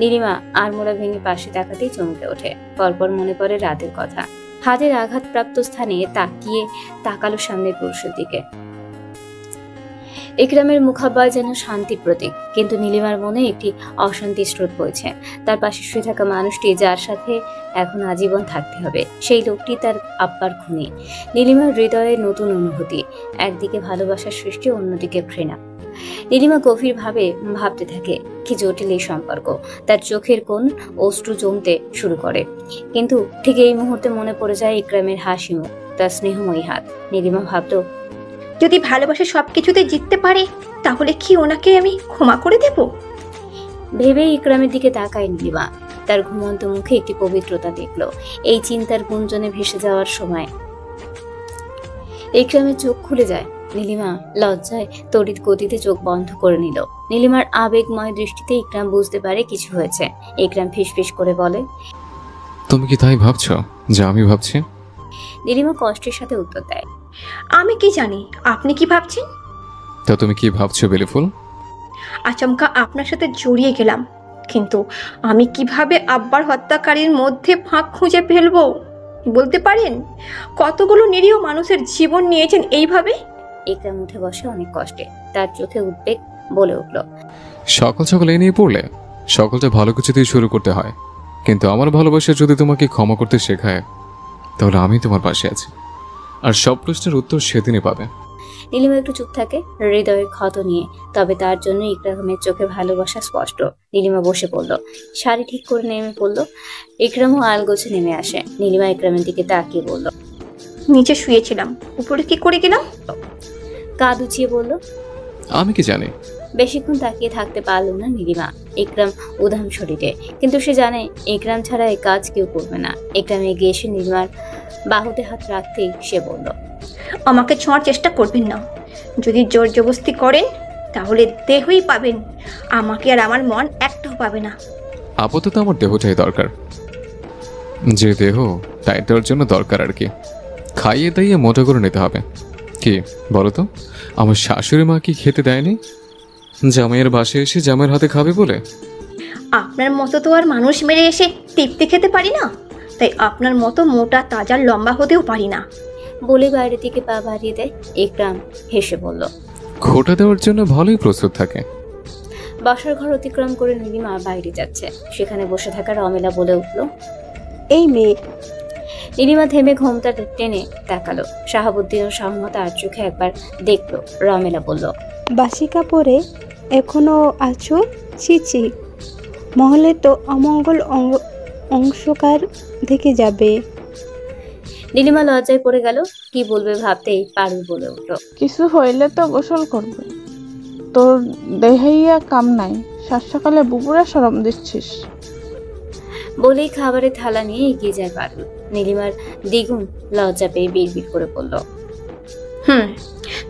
Speaker 1: নীলিমা আড়মোড়া ভেঙে পাশে তাকাতেই চমকে ওঠে। পরপর মনে পড়ে রাতের কথা। হাতের আঘাতপ্রাপ্ত স্থানে তাকিয়ে তাকালো সামনের পুরুষের দিকে। ইকরামের মুখাব্বয় যেন শান্তির প্রতীক, কিন্তু নীলিমার মনে একটি অশান্তির স্রোত বইছে। তার পাশে শুয়ে থাকা মানুষটি, যার সাথে এখন আজীবন থাকতে হবে, সেই লোকটি তার আব্বার খুনি। নীলিমার হৃদয়ে নতুন অনুভূতি, একদিকে ভালোবাসার সৃষ্টি, অন্যদিকে ঘৃণা। নীলিমা গভীরভাবে ভাবতে থাকে, কি জটিল এই সম্পর্ক। তার চোখের কোণ অশ্রু জমতে শুরু করে। কিন্তু ঠিক এই মুহূর্তে মনে পড়ে যায় ইকরামের হাসি মুখ, তার স্নেহময়ী হাত। নীলিমা ভাবত,
Speaker 6: যদি ভালোবাসা সবকিছুতে জিততে পারে, তাহলে কি ওনাকে আমি ক্ষমা করে দেব?
Speaker 1: ভেবে ইকরামের দিকে তাকায় নীলিমা। তার ঘুমন্ত মুখে একটি পবিত্রতা দেখল। এই চিন্তার গুঞ্জনে ভেসে যাওয়ার সময় ইকরামের চোখ খুলে যায়। নীলিমা লজ্জায় তড়িৎ গতিতে চোখ বন্ধ করে নিল। নীলিমার আবেগময় দৃষ্টিতে ইকরাম বুঝতে পারে কিছু হয়েছে। ইকরাম ফিসফিস করে বলে,
Speaker 3: তুমি কি তাই ভাবছো যা আমি ভাবছি?
Speaker 1: নীলিমা কষ্টের সাথে উত্তর দেয়,
Speaker 6: আমি কি জানি আপনি কি ভাবছেন।
Speaker 3: তা তুমি কি ভাবছো বেলিফুল?
Speaker 6: আচমকা আপনার সাথে জড়িয়ে গেলাম, কিন্তু আমি কিভাবে আব্বার হত্যাকারীর মধ্যে ফাঁক খুঁজে ফেলবো বলতে পারেন? কতগুলো নিরীহ মানুষের জীবন নিয়েছেন এইভাবে।
Speaker 1: ইকরাম উঠে বসে অনেক কষ্টে। তার চোখে উদ্বেগ। বলে উঠল,
Speaker 3: সকাল সকাল এই নিয়ে পড়লে সকালটা ভালো কিছু দিয়ে শুরু করতে হয়, কিন্তু আমার ভালোবাসা যদি তোমাকে ক্ষমা করতে শেখায়, তাহলে আমি তোমার পাশে আছি, আর সব প্রশ্নের উত্তর সেদিনই পাবে।
Speaker 1: নীলিমা একটু চুপ থাকে, হৃদয়ের ক্ষত নিয়ে। তবে তার জন্য ইকরামের চোখে ভালোবাসা স্পষ্ট। নীলিমা বসে পড়ল, শাড়ি ঠিক করে নেমে পড়ল। ইকরামও আলগোছে নেমে আসে। নীলিমা ইকরামের দিকে তাকিয়ে বলল,
Speaker 6: নিচে শুয়েছিলাম, উপরে কি করে গেলাম?
Speaker 1: কাঁধ উঁচিয়ে বলল,
Speaker 3: আমি কি জানি।
Speaker 1: বেশিক্ষণ তাকিয়ে থাকতে পারল না নীলিমা। ইকরাম উদাম শরীরে, কিন্তু সে জানে ইকরাম ছাড়া এই কাজ কেউ করবে না। ইকরাম এগিয়ে এসে নীলিমার বাহুতে হাত রাখতেই সে বলল,
Speaker 6: আমাকে ছোঁয়ার চেষ্টা করবেন না। যদি জোর জবরদস্তি করেন তাহলে দেহই পাবেন, আমাকে আর আমার মন একটাও পাবে না।
Speaker 3: আপাতত আমার দেহটাই দরকার, যে দেহ তাই দেওয়ার জন্য দরকার আর কি। খাইয়ে দাইয়ে মোটা করে নিতে হবে। কি বলো তো, আমার শাশুড়ি মা কি খেতে দেয়নি জামাইয়ের বাসায় এসে জামাইয়ের হাতে খাবে বলে?
Speaker 6: আপনার মতো তো আর মানুষ মেরে এসে তৃপ্তি খেতে পারি না, তাই আপনার মতো মোটা তাজা লম্বা হতেও পারি না।
Speaker 1: বলে বাইরের দিকে পা বাড়িয়ে দেয়। ইকরাম হেসে বলল,
Speaker 3: খোটা দেওয়ার জন্য ভালোই প্রস্তুত থাকে।
Speaker 1: বাসার ঘর অতিক্রম করে নীলিমা বাইরে যাচ্ছে। সেখানে বসে থাকা রমেলা বলে উঠল,
Speaker 14: এই মেয়ে।
Speaker 1: নীলিমা থেমে ঘোমটা টেনে তাকালো। শাহাবুদ্দিন ও শাহমত আর চোখে একবার দেখলো। রমেলা বলল,
Speaker 14: বাসি কাপড়ে এখনো আছো? ছিছি, মহলে তো অমঙ্গল অংশকার থেকে যাবে।
Speaker 16: নীলিমা লজ্জায় পড়ে গেল, কি বলবে ভাবতেই পারুল বলে উঠল, কিছু হইলে তো গোসল করবে, তোর দেহাইয়া কাম নাই, সাত সকালে বুবুরা শরম দিচ্ছিস।
Speaker 1: বলেই খাবারের থালা নিয়ে এগিয়ে যায় পারুল। নীলিমার দ্বিগুণ লজ্জা পেয়ে বিড়বিড় করে বলল,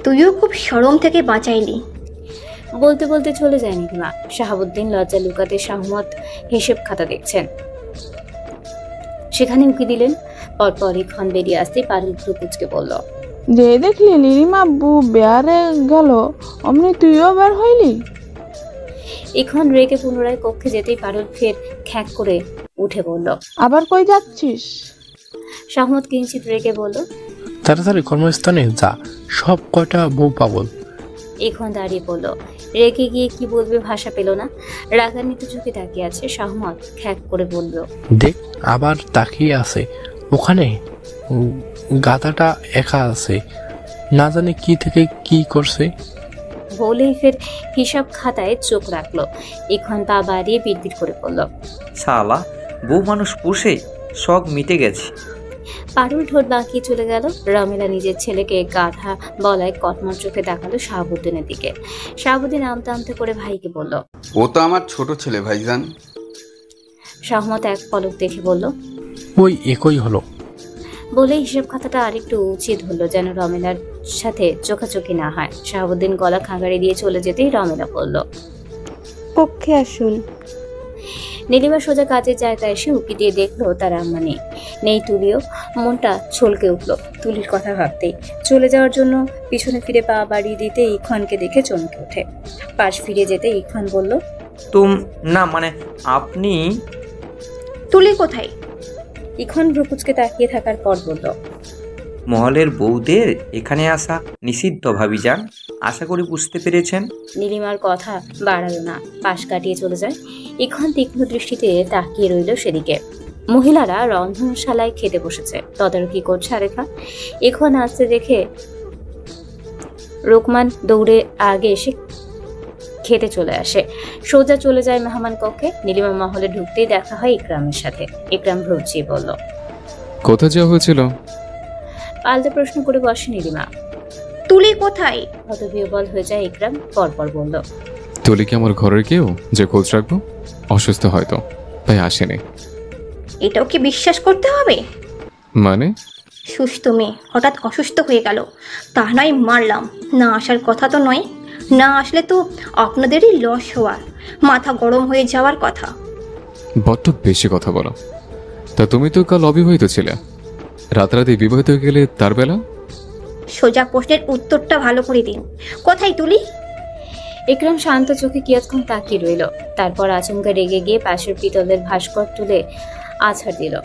Speaker 6: তুইও খুব শরম থেকে বাঁচাইলি।
Speaker 1: বলতে বলতে চলে যায় নীলিমা। শাহাবুদ্দিন লজ্জা লুকাতে শাহমত হিসেব খাতা দেখছেন, সেখানে উকি দিলেন। পরপরই ক্ষণ বেরিয়ে আসতে পারুল কুচকে বলল,
Speaker 16: যে দেখলি লিলিমা বু বেয়ারে গেল অমনি তুইও বের হইলি।
Speaker 1: এখন রেগে পুনরায় কক্ষে যেতেই পারুল ফের খ্যাক করে উঠে বলল,
Speaker 16: আবার কই যাচ্ছিস?
Speaker 1: শাহমত কিঞ্চিত রেগে বলল,
Speaker 4: তাড়াতাড়ি কর্মস্থানে যা, সব কয়টা বউ পাগল।
Speaker 1: এখন দাঁড়িয়ে পড়ল। রেগে গিয়ে কি বলবে ভাষা পেল না। রাগান্বিত চোখে তাকিয়ে আছে। শাহমত খ্যাক করে বলল,
Speaker 4: দেখ আবার তাকিয়ে আছে ওখানে, গাধাটা একা আছে, না জানে কি থেকে কি করছে।
Speaker 1: বলেই ফের হিসাব খাতায় চোখ রাখলো। এখন পা বাড়িয়ে বিড়বিড় করে পড়ল,
Speaker 9: শালা বউ মানুষ পুষে শখ মিটে গেছে।
Speaker 1: পারুল ঠোঁট বাঁকিয়ে চলে গেল। রমেলা নিজের ছেলেকে গাধা বলায় কটমট চোখে তাকালো শাহাবুদ্দিনের দিকে। শাহাবুদ্দিন আমতা আমতা করে ভাইকে বলল,
Speaker 12: ও তো আমার ছোট ছেলে ভাইজান।
Speaker 1: শাহমত এক পলক দেখে বলল,
Speaker 4: ওই একই হলো।
Speaker 1: বলে হিসাব খাতাটা আরেকটু উঁচিয়ে ধরলো যেন রমেলার সাথে চোখাচোখি না হয়। শাহাবুদ্দিন গলা খাঁগাড়ি দিয়ে চলে যেতেই রমেলা বলল,
Speaker 14: কক্ষে আসুন।
Speaker 1: নীলিমা সোজা কাজের জায়গায় এসে উকি দিয়ে দেখলো তার আম্মা নেই তুলিও। মনটা ছলকে উঠলো তুলির কথা ভাবতেই। চলে যাওয়ার জন্য পিছনে ফিরে পা বাড়িয়ে দিতে ইক্ষণকে দেখে চমকে ওঠে। পাশ ফিরে যেতে ইক্ষণ বলল,
Speaker 9: না মানে আপনি?
Speaker 6: তুলি কোথায়?
Speaker 1: ইক্ষণ ভ্রুকুচকে তাকিয়ে থাকার পর বলল,
Speaker 9: মহলের বউদের এখানে আসা নিষিদ্ধ ভাবিজান, আশা করি বুঝতে পেরেছেন।
Speaker 1: নীলিমার কথা বাড়ালো না, পাশ কাটিয়ে চলে যায়। ইক্ষণ তীক্ষ্ণ দৃষ্টিতে তাকিয়ে রইল সেদিকে। মহিলারা রন্ধনশালায় খেতে বসেছে, তদারকি করছে আরেফা। এখন আসতে দেখে রোকমান দৌড়ে আগে এসে খেতে চলে আসে। সোজা চলে যায় মেহমান কক্ষে। নীলিমা মহলে ঢুকতেই দেখা হয় ইকরামের সাথে। ইকরাম ভ্রুচিয়ে বলল,
Speaker 3: কোথায় যাওয়া হয়েছিল?
Speaker 1: পাল্টা প্রশ্ন করে বসে নীলিমা।
Speaker 6: তুলি কোথায়?
Speaker 1: হতবিহ্বল হয়ে যায় ইকরাম। পরপর বলল,
Speaker 3: তুলি কি আমার ঘরের কেউ যে খোঁজ রাখবো? অসুস্থ হয়তো, তাই আসেনি।
Speaker 6: এটাও কি বিশ্বাস করতে হবে?
Speaker 3: মানে?
Speaker 6: সুস্থ মেয়ে হঠাৎ অসুস্থ হয়ে গেল, তা নয় মারলাম, না আসার কথা তো নয়। না আসলে তো আপনাদেরই লস হওয়ার, মাথা গরম হয়ে যাওয়ার কথা।
Speaker 3: বড্ড বেশি কথা বলো। তা তুমি তো কাল অবিবাহিত ছিলে, রাতারাতি বিবাহিত হয়ে গেলে তার বেলা?
Speaker 6: সোজা প্রশ্নের উত্তরটা ভালো করে দিন, কোথায় তুলি?
Speaker 1: ইকরাম শান্ত চোখে কিয়ৎক্ষণ তাকিয়ে রইল। তারপর আচমকা রেগে গিয়ে পাশের পিতলের ভাস্কর তুলে আছাড় দিল।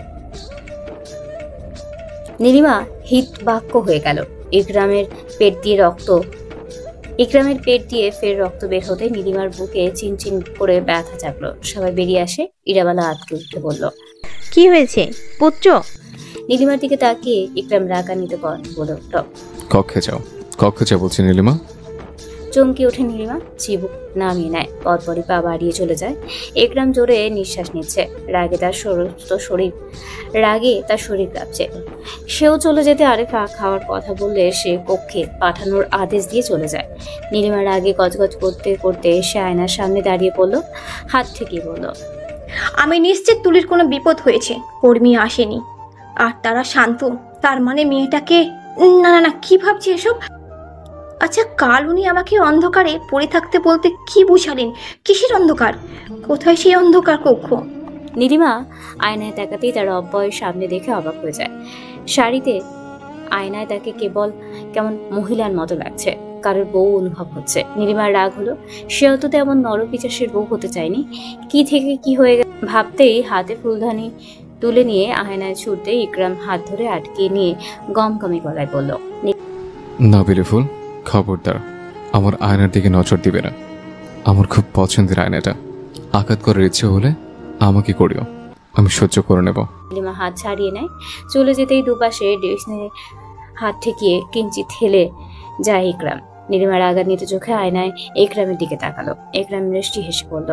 Speaker 1: নীলিমা হিত বাক্য হয়ে গেল। ইকরামের পেট দিয়ে ফের রক্ত বের হতে নীলিমার বুকে চিনচিন করে ব্যথা জাগলো। সবাই বেরিয়ে আসে। ইরাবালা আটকে উঠে বলল,
Speaker 5: কি হয়েছে পুত্র?
Speaker 1: নীলিমার দিকে তাকিয়ে ইকরাম রাগান্বিত বলে উঠল,
Speaker 3: কক্ষে যাও বলছি নীলিমা।
Speaker 1: চমকে ওঠে নীলিমা, চিবুক নামিয়ে নেয়। পরপরই পা বাড়িয়ে চলে যায়। ইকরাম জোরে নিঃশ্বাস নিচ্ছে। রাগে তার শরীর কাঁপছে। সেও চলে যেতে আরেফা খাওয়ার কথা বললে সে কক্ষে পাঠানোর আদেশ দিয়ে চলে যায়। নীলিমা রাগে গজগজ করতে করতে সে আয়নার সামনে দাঁড়িয়ে পড়ল, হাত ঠেকিয়ে বলল,
Speaker 6: আমি নিশ্চিত তুলির কোনো বিপদ হয়েছে, কর্মী আসেনি আর তারা শান্ত। তার মানে মেয়েটাকে না না না, কি ভাবছি এসব? আচ্ছা, কাল উনি আমাকে অন্ধকারে পড়ে থাকতে বলতে কি বুঝালেন? কিসের অন্ধকার? কোথায় সেই অন্ধকার কক্ষ?
Speaker 1: নীলিমা আয়নায় তাকাতেই তার অব্যয়ের সামনে দেখে অবাক হয়ে যায়। শাড়িতে আয়নায় তাকে কেবল কেমন মহিলার মতো লাগছে, কারোর বউ অনুভব হচ্ছে। নীলিমার রাগ হলো, সেও তো তেমন নরপিচাসের বউ হতে চায়নি। কি থেকে কি হয়ে গেল ভাবতেই হাতে ফুলদানি তুলে নিয়ে আয়নায় ছুটতে ইকরাম হাত ধরে আটকে নিয়ে গমগমে গলায় বলল,
Speaker 3: না বিলিফুল, খবরদার আমার আয়নার দিকে নজর দিবে না। আমার খুব পছন্দের আয়নাটা, আঘাত করার ইচ্ছে হলে আমাকে করিও, আমি সহ্য করে নেব।
Speaker 1: নীলিমা হাত ছাড়িয়ে নেয়। চলে যেতেই দুপাশে ড্রেসিংয়ে হাত ঠেকিয়ে কিঞ্চিত ঠেলে যায় ইকরাম। নীলিমার রাগান্বিত চোখে আয়নায় ইকরামের দিকে তাকালো। ইকরাম মিষ্টি হেসে বলল,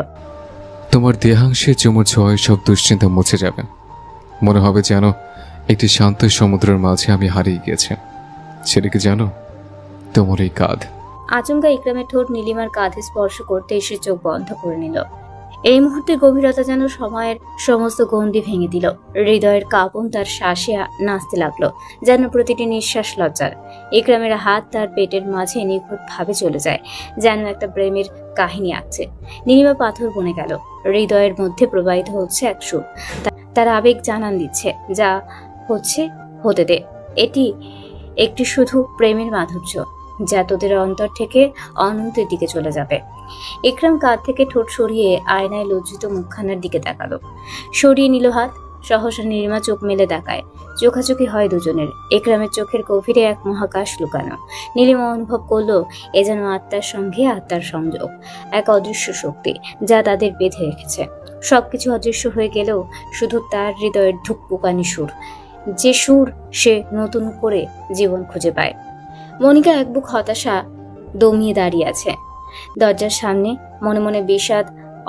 Speaker 3: তোমার দেহাংশে চুমুর ছোঁয়ায় সব দুশ্চিন্তা মুছে যাবে। মনে হবে যেন একটি শান্ত সমুদ্রের মাঝে আমি হারিয়ে গিয়েছি। সেটা কি জানো? তোমার এই কাঁধ।
Speaker 1: আচমকা ইকরামের ঠোঁট নীলিমার কাঁধে স্পর্শ করতে এসে চোখ বন্ধ করে নিল। এই মুহূর্তে গভীরতা যেন সময়ের সমস্ত গণ্ডি ভেঙে দিল। হৃদয়ের কাঁপন তার শ্বাসে নাচতে লাগলো, যেন প্রতিটি নিঃশ্বাস লজ্জার। ইকরামের হাত তার পেটের মাঝে নিখুঁত ভাবে চলে যায়, যেন একটা প্রেমের কাহিনী আছে। নীলিমা পাথর বনে গেল। হৃদয়ের মধ্যে প্রবাহিত হচ্ছে এক সুর, তার আবেগ জানান দিচ্ছে, যা হচ্ছে হতে দে। এটি একটি শুধু প্রেমের মাধুর্য, যা তোদের অন্তর থেকে অনন্তের দিকে চলে যাবে। ইকরাম কাঁধ থেকে ঠোঁট সরিয়ে আয়নায় লজ্জিত মুখখানার দিকে তাকালো, সরিয়ে নিল হাত। সহসা নীলিমা চোখ মেলে তাকায়, চোখাচোখি হয় দুজনের। ইকরামের চোখের গভীরে এক মহাকাশ লুকানো। নীলিমা অনুভব করলো এ যেন আত্মার সঙ্গে আত্মার সংযোগ, এক অদৃশ্য শক্তি যা তাদের বেঁধে রেখেছে। সবকিছু অদৃশ্য হয়ে গেলেও শুধু তার হৃদয়ের ধুকপুকানি সুর, যে সুর সে নতুন করে জীবন খুঁজে পায়। মনিকা এক বুক হতাশা দমিয়ে দাঁড়িয়ে আছে দরজার সামনে, মনে মনে বিষাদ,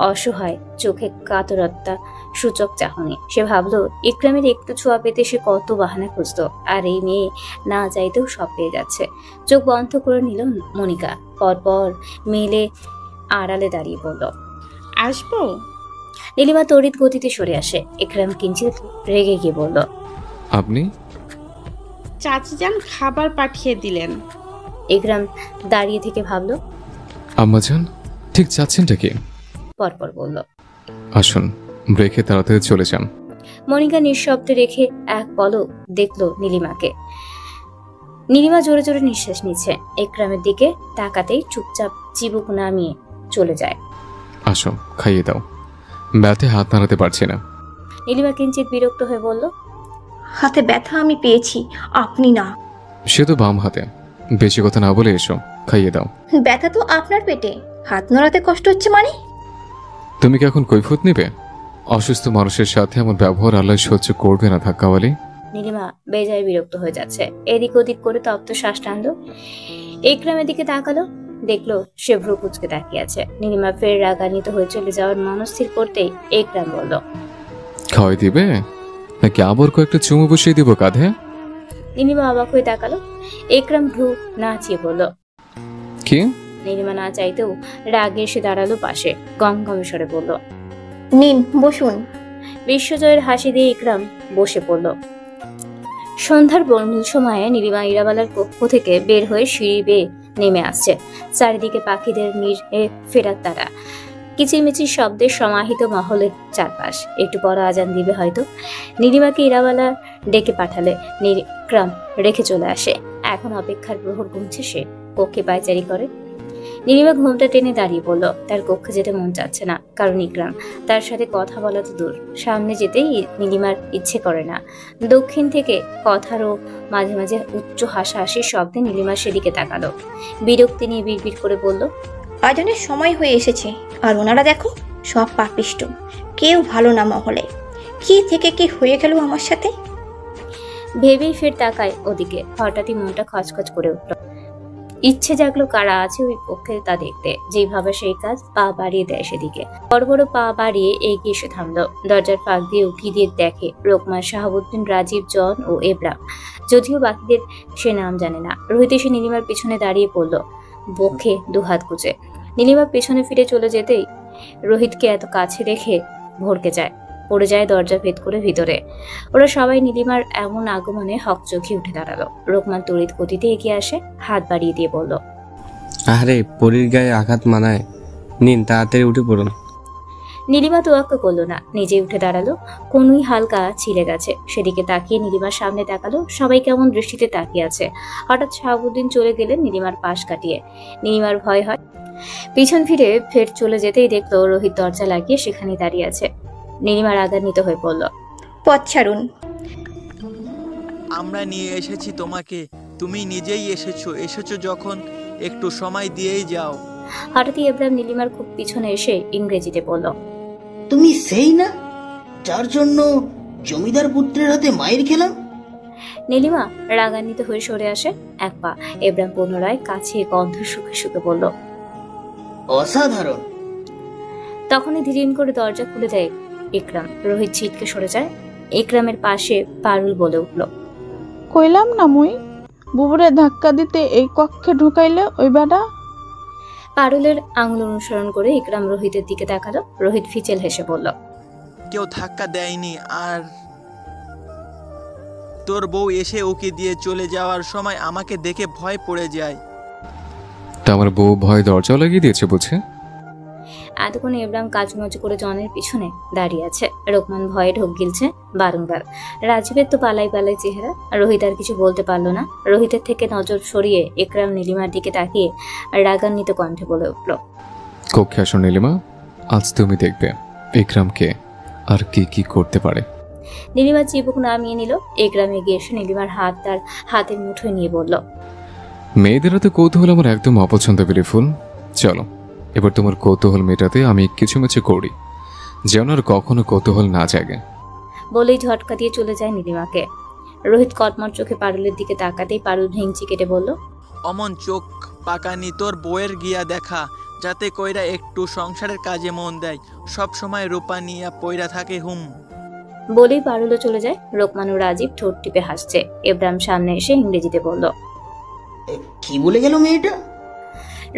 Speaker 1: অসহায় চোখে কাতরতা সূচক চাহনি। সে ভাবলো ইকরামের একটু ছোঁয়া পেতে সে কত বাহানা খুঁজত, আর এই মেয়ে না চাইতেও সব পেয়ে যাচ্ছে। চোখ বন্ধ করে নিল মনিকা, পরপর মেলে আড়ালে দাঁড়িয়ে বলল,
Speaker 10: আসবো?
Speaker 1: নীলিমা তড়িৎ গতিতে সরে আসে। ইকরাম কিঞ্চিত রেগে গিয়ে বলল,
Speaker 3: আপনি?
Speaker 10: চাচি যান খাবার পাঠিয়ে দিলেন।
Speaker 1: ইকরাম দাঁড়িয়ে থেকে ভাবলো,
Speaker 3: আম্মাজান ঠিক চাচ্ছেনটা কি?
Speaker 1: পরপর বলল,
Speaker 3: আসুন ব্রেকে তাড়াতাড়ি চলে যান।
Speaker 1: মনিকা নিঃশব্দে রেখে এক পলক দেখলো নীলিমাকে। নীলিমা জোরে জোরে নিঃশ্বাস নিচ্ছে। ইকরামের দিকে তাকাতেই চুপচাপ চিবুক নামিয়ে চলে যায়।
Speaker 3: আসো খাইয়ে দাও, ব্যথে হাত নাড়াতে পারছি না।
Speaker 1: নীলিমা কিঞ্চিত বিরক্ত হয়ে বলল,
Speaker 6: হাতে ব্যথা আমি পেয়েছি, আপনি না।
Speaker 3: সে তো বাম হাতে, বেশি কথা না বলে এসো, খাইয়ে দাও।
Speaker 6: ব্যথা তো আপনার পেটে, হাত নড়াতে কষ্ট হচ্ছে মানে?
Speaker 3: তুমি কি এখন কৈফিয়ত নিবে? অসুস্থ মানুষের সাথে আমার ব্যবহার আল্লাহ সহ্য করবে না ধাক্কাওয়ালি।
Speaker 1: নীলিমা বেজায় বিরক্ত হয়ে যাচ্ছে। এদিক ওদিক করে তপ্ত শ্বাস টানলো। ইকরামের দিকে তাকালো, দেখলো সে ভ্রু কুঁচকে তাকিয়ে আছে। নীলিমা ফের রাগান্বিত হয়ে চলে যাওয়ার মনস্থির করতেই ইকরাম বলল,
Speaker 3: খাওয়াই দিবে নাকি আবার কয়েকটা চুমু বসিয়ে দিব কাঁধে?
Speaker 1: নীলিমা অবাক হয়ে তাকালো। ইকরাম ভ্রু নাচিয়ে বলল,
Speaker 3: কি?
Speaker 1: নীলিমা না চাইতেও রাগে এসে দাঁড়ালো পাশে, গমগমে স্বরে বলল,
Speaker 6: নিন বসুন।
Speaker 1: বিশ্বজয়ের হাসি দিয়ে ইকরাম বসে পড়ল। সন্ধ্যার বর্ণিল সময়ে নীলিমা ইরাবালার কক্ষ থেকে বের হয়ে সিঁড়ি বেয়ে নেমে আসছে। চারিদিকে পাখিদের নিরে ফেরার তারা, কিচিরমিচির শব্দের সমাহিত মহলের চারপাশ। একটু পর আজান দিবে হয়তো। নীলিমাকে ইরাবালা ডেকে পাঠালে ইকরাম রেখে চলে আসে। এখন অপেক্ষার প্রহর গুনছে সে, কক্ষে পায়চারি করে। নীলিমা ঘুমটা টেনে দাঁড়িয়ে পড়ল। তার কক্ষে যেতে মন চাচ্ছে না, কারণ ইকরাম। তার সাথে কথা বলা তো দূর, সামনে যেতেই নীলিমার ইচ্ছে করে না। দক্ষিণ থেকে কথারও মাঝে মাঝে উচ্চ হাসাহাসির শব্দে নীলিমা সেদিকে তাকালো। বিরক্তি নিয়ে বিড়বিড় করে বলল,
Speaker 6: আজানের সময় হয়ে এসেছে, আর ওনারা দেখো সব পাপিষ্ট, কেউ ভালো না মহলে। কি থেকে কি হয়ে গেল আমার সাথে?
Speaker 1: ভেবেই ফের তাকায় ওদিকে। হঠাৎই মনটা খচখচ করে উঠল। ইচ্ছে জাগলো কারা আছে ওই কক্ষে তা দেখতে। যেভাবে সেই কাজ, পা বাড়িয়ে দেয় সেদিকে। বড় বড় পা বাড়িয়ে এগিয়ে এসে থামলো। দরজার ফাঁক দিয়ে উকি দিয়ে দেখে রোকমা, শাহাবুদ্দিন, রাজীব, জন ও এবরাম। যদিও বাকিদের সে নাম জানে না। রোহিত এসে নীলিমার পিছনে দাঁড়িয়ে পড়ল, বক্ষে দুহাত কুচে। নীলিমা পেছনে ফিরে চলে যেতেই রোহিতকে এত কাছে দেখে ভড়কে যায়, পড়ে যায় দরজা ভেদ করে ভিতরে। ওরা সবাই নীলিমার এমন আগমনে হকচকি উঠে দাঁড়ালো। রোকমান তড়িৎ গতিতে এগিয়ে আসে, হাত বাড়িয়ে দিয়ে বলল,
Speaker 15: আরে পরীর গায়ে আঘাত মানায়, নিন তাড়াতাড়ি উঠে পড়ুন।
Speaker 1: নীলিমা তোয়াক্কা করলো না, নিজে উঠে দাঁড়ালো। কোনুই হালকা ছিলে গেছে। সেদিকে তাকিয়ে নীলিমার সামনে তাকালো। সবাই কেমন দৃষ্টিতে তাকিয়ে আছে। হঠাৎ শাহাবুদ্দিন চলে গেলেন নীলিমার পাশ কাটিয়ে। নীলিমার ভয় হয়, পিছন ফিরে ফের চলে যেতেই দেখলো রোহিত দরজা লাগিয়ে সেখানে দাঁড়িয়ে আছে। নীলিমা রাগান্বিত হয়ে পড়ল,
Speaker 6: পথ ছাড়ুন।
Speaker 11: আমরা নিয়ে এসেছি তোমাকে, তুমি নিজেই এসেছো যখন একটু সময় দিয়েই যাও।
Speaker 1: হঠাৎই এবরাম নীলিমার খুব পিছনে এসে ইংরেজিতে বলল,
Speaker 8: তুমি সেই না যার জন্য জমিদার পুত্রের হাতে মায়ের খেলাম?
Speaker 1: নীলিমা রাগান্বিত হয়ে সরে আসে এক পা। এবরাম পুনরায় কাছে গন্ধ শুকে শুকে বলল,
Speaker 8: অসাধারণ।
Speaker 1: তখনই ধীরে করে দরজা খুলে দেয় ইকরাম। রোহিত ছিটকে সরে যায়। ইকরামের পাশে পারুল বলে উঠল,
Speaker 16: কইলাম না মুই, বুবুরে ধাক্কা দিতে এই কক্ষে ঢুকাইলে ওই বেটা।
Speaker 1: পারুলের আঙুল অনুসরণ করে ইকরাম রোহিতের দিকে তাকালো। রোহিত ফিচেল হেসে বলল,
Speaker 11: কেউ ধাক্কা দেয়নি, আর তোর বউ এসে ওকে দিয়ে চলে যাওয়ার সময় আমাকে দেখে ভয় পড়ে যায়।
Speaker 3: তা আমার বউ ভয় দরজা লাগিয়ে দিয়েছে বুঝছে?
Speaker 1: এতক্ষণ ইব্রাহিম কাজুমাজু করে জনের পিছনে দাঁড়িয়ে আছে। রোকমান ভয়ে ঢোক গিলছে বারংবার। রাজীবের তো পালাই পালাই চেহারা। রোহিত আর কিছু বলতে পারল না। রোহিতের থেকে নজর সরিয়ে ইকরাম নীলিমার দিকে তাকিয়ে রাগান্বিত কণ্ঠে বলে উঠল,
Speaker 3: কক্ষে আসো নীলিমা, আজ তুমি দেখবে ইকরামকে আর কি কি করতে পারে।
Speaker 1: নীলিমা চিবুক নামিয়ে নিল। ইকরাম এগিয়ে এসে নীলিমার হাত তার হাতের মুঠোয় নিয়ে বলল,
Speaker 3: মেয়েদের তো কৌতূহল আমার একদম অপছন্দ বিলিফুল। চলো এবার তোমার কৌতূহল মেটাতে আমি কিছু মিছু করি, যেন আর কখনো কৌতূহল না জাগে।
Speaker 1: বলেই ঝটকা দিয়ে চলে যায় নীলিমাকে। রোহিত কটমট চোখে পারুলের দিকে তাকাতেই পারুল ভেঙচি কেটে বলল,
Speaker 11: অমন চোখ পাকানি তোর বউয়ের গিয়া দেখা, যাতে কইরা একটু সংসারের কাজে মন দেয়, সব সময় রূপা নিয়া পয়রা থাকে হুম।
Speaker 1: বলেই পারুলও চলে যায়। রোকমান ও রাজীব ঠোঁট টিপে হাসছে। ইব্রাহিম সামনে এসে ইংরেজিতে বলল,
Speaker 8: কি বলে গেল মেয়েটা?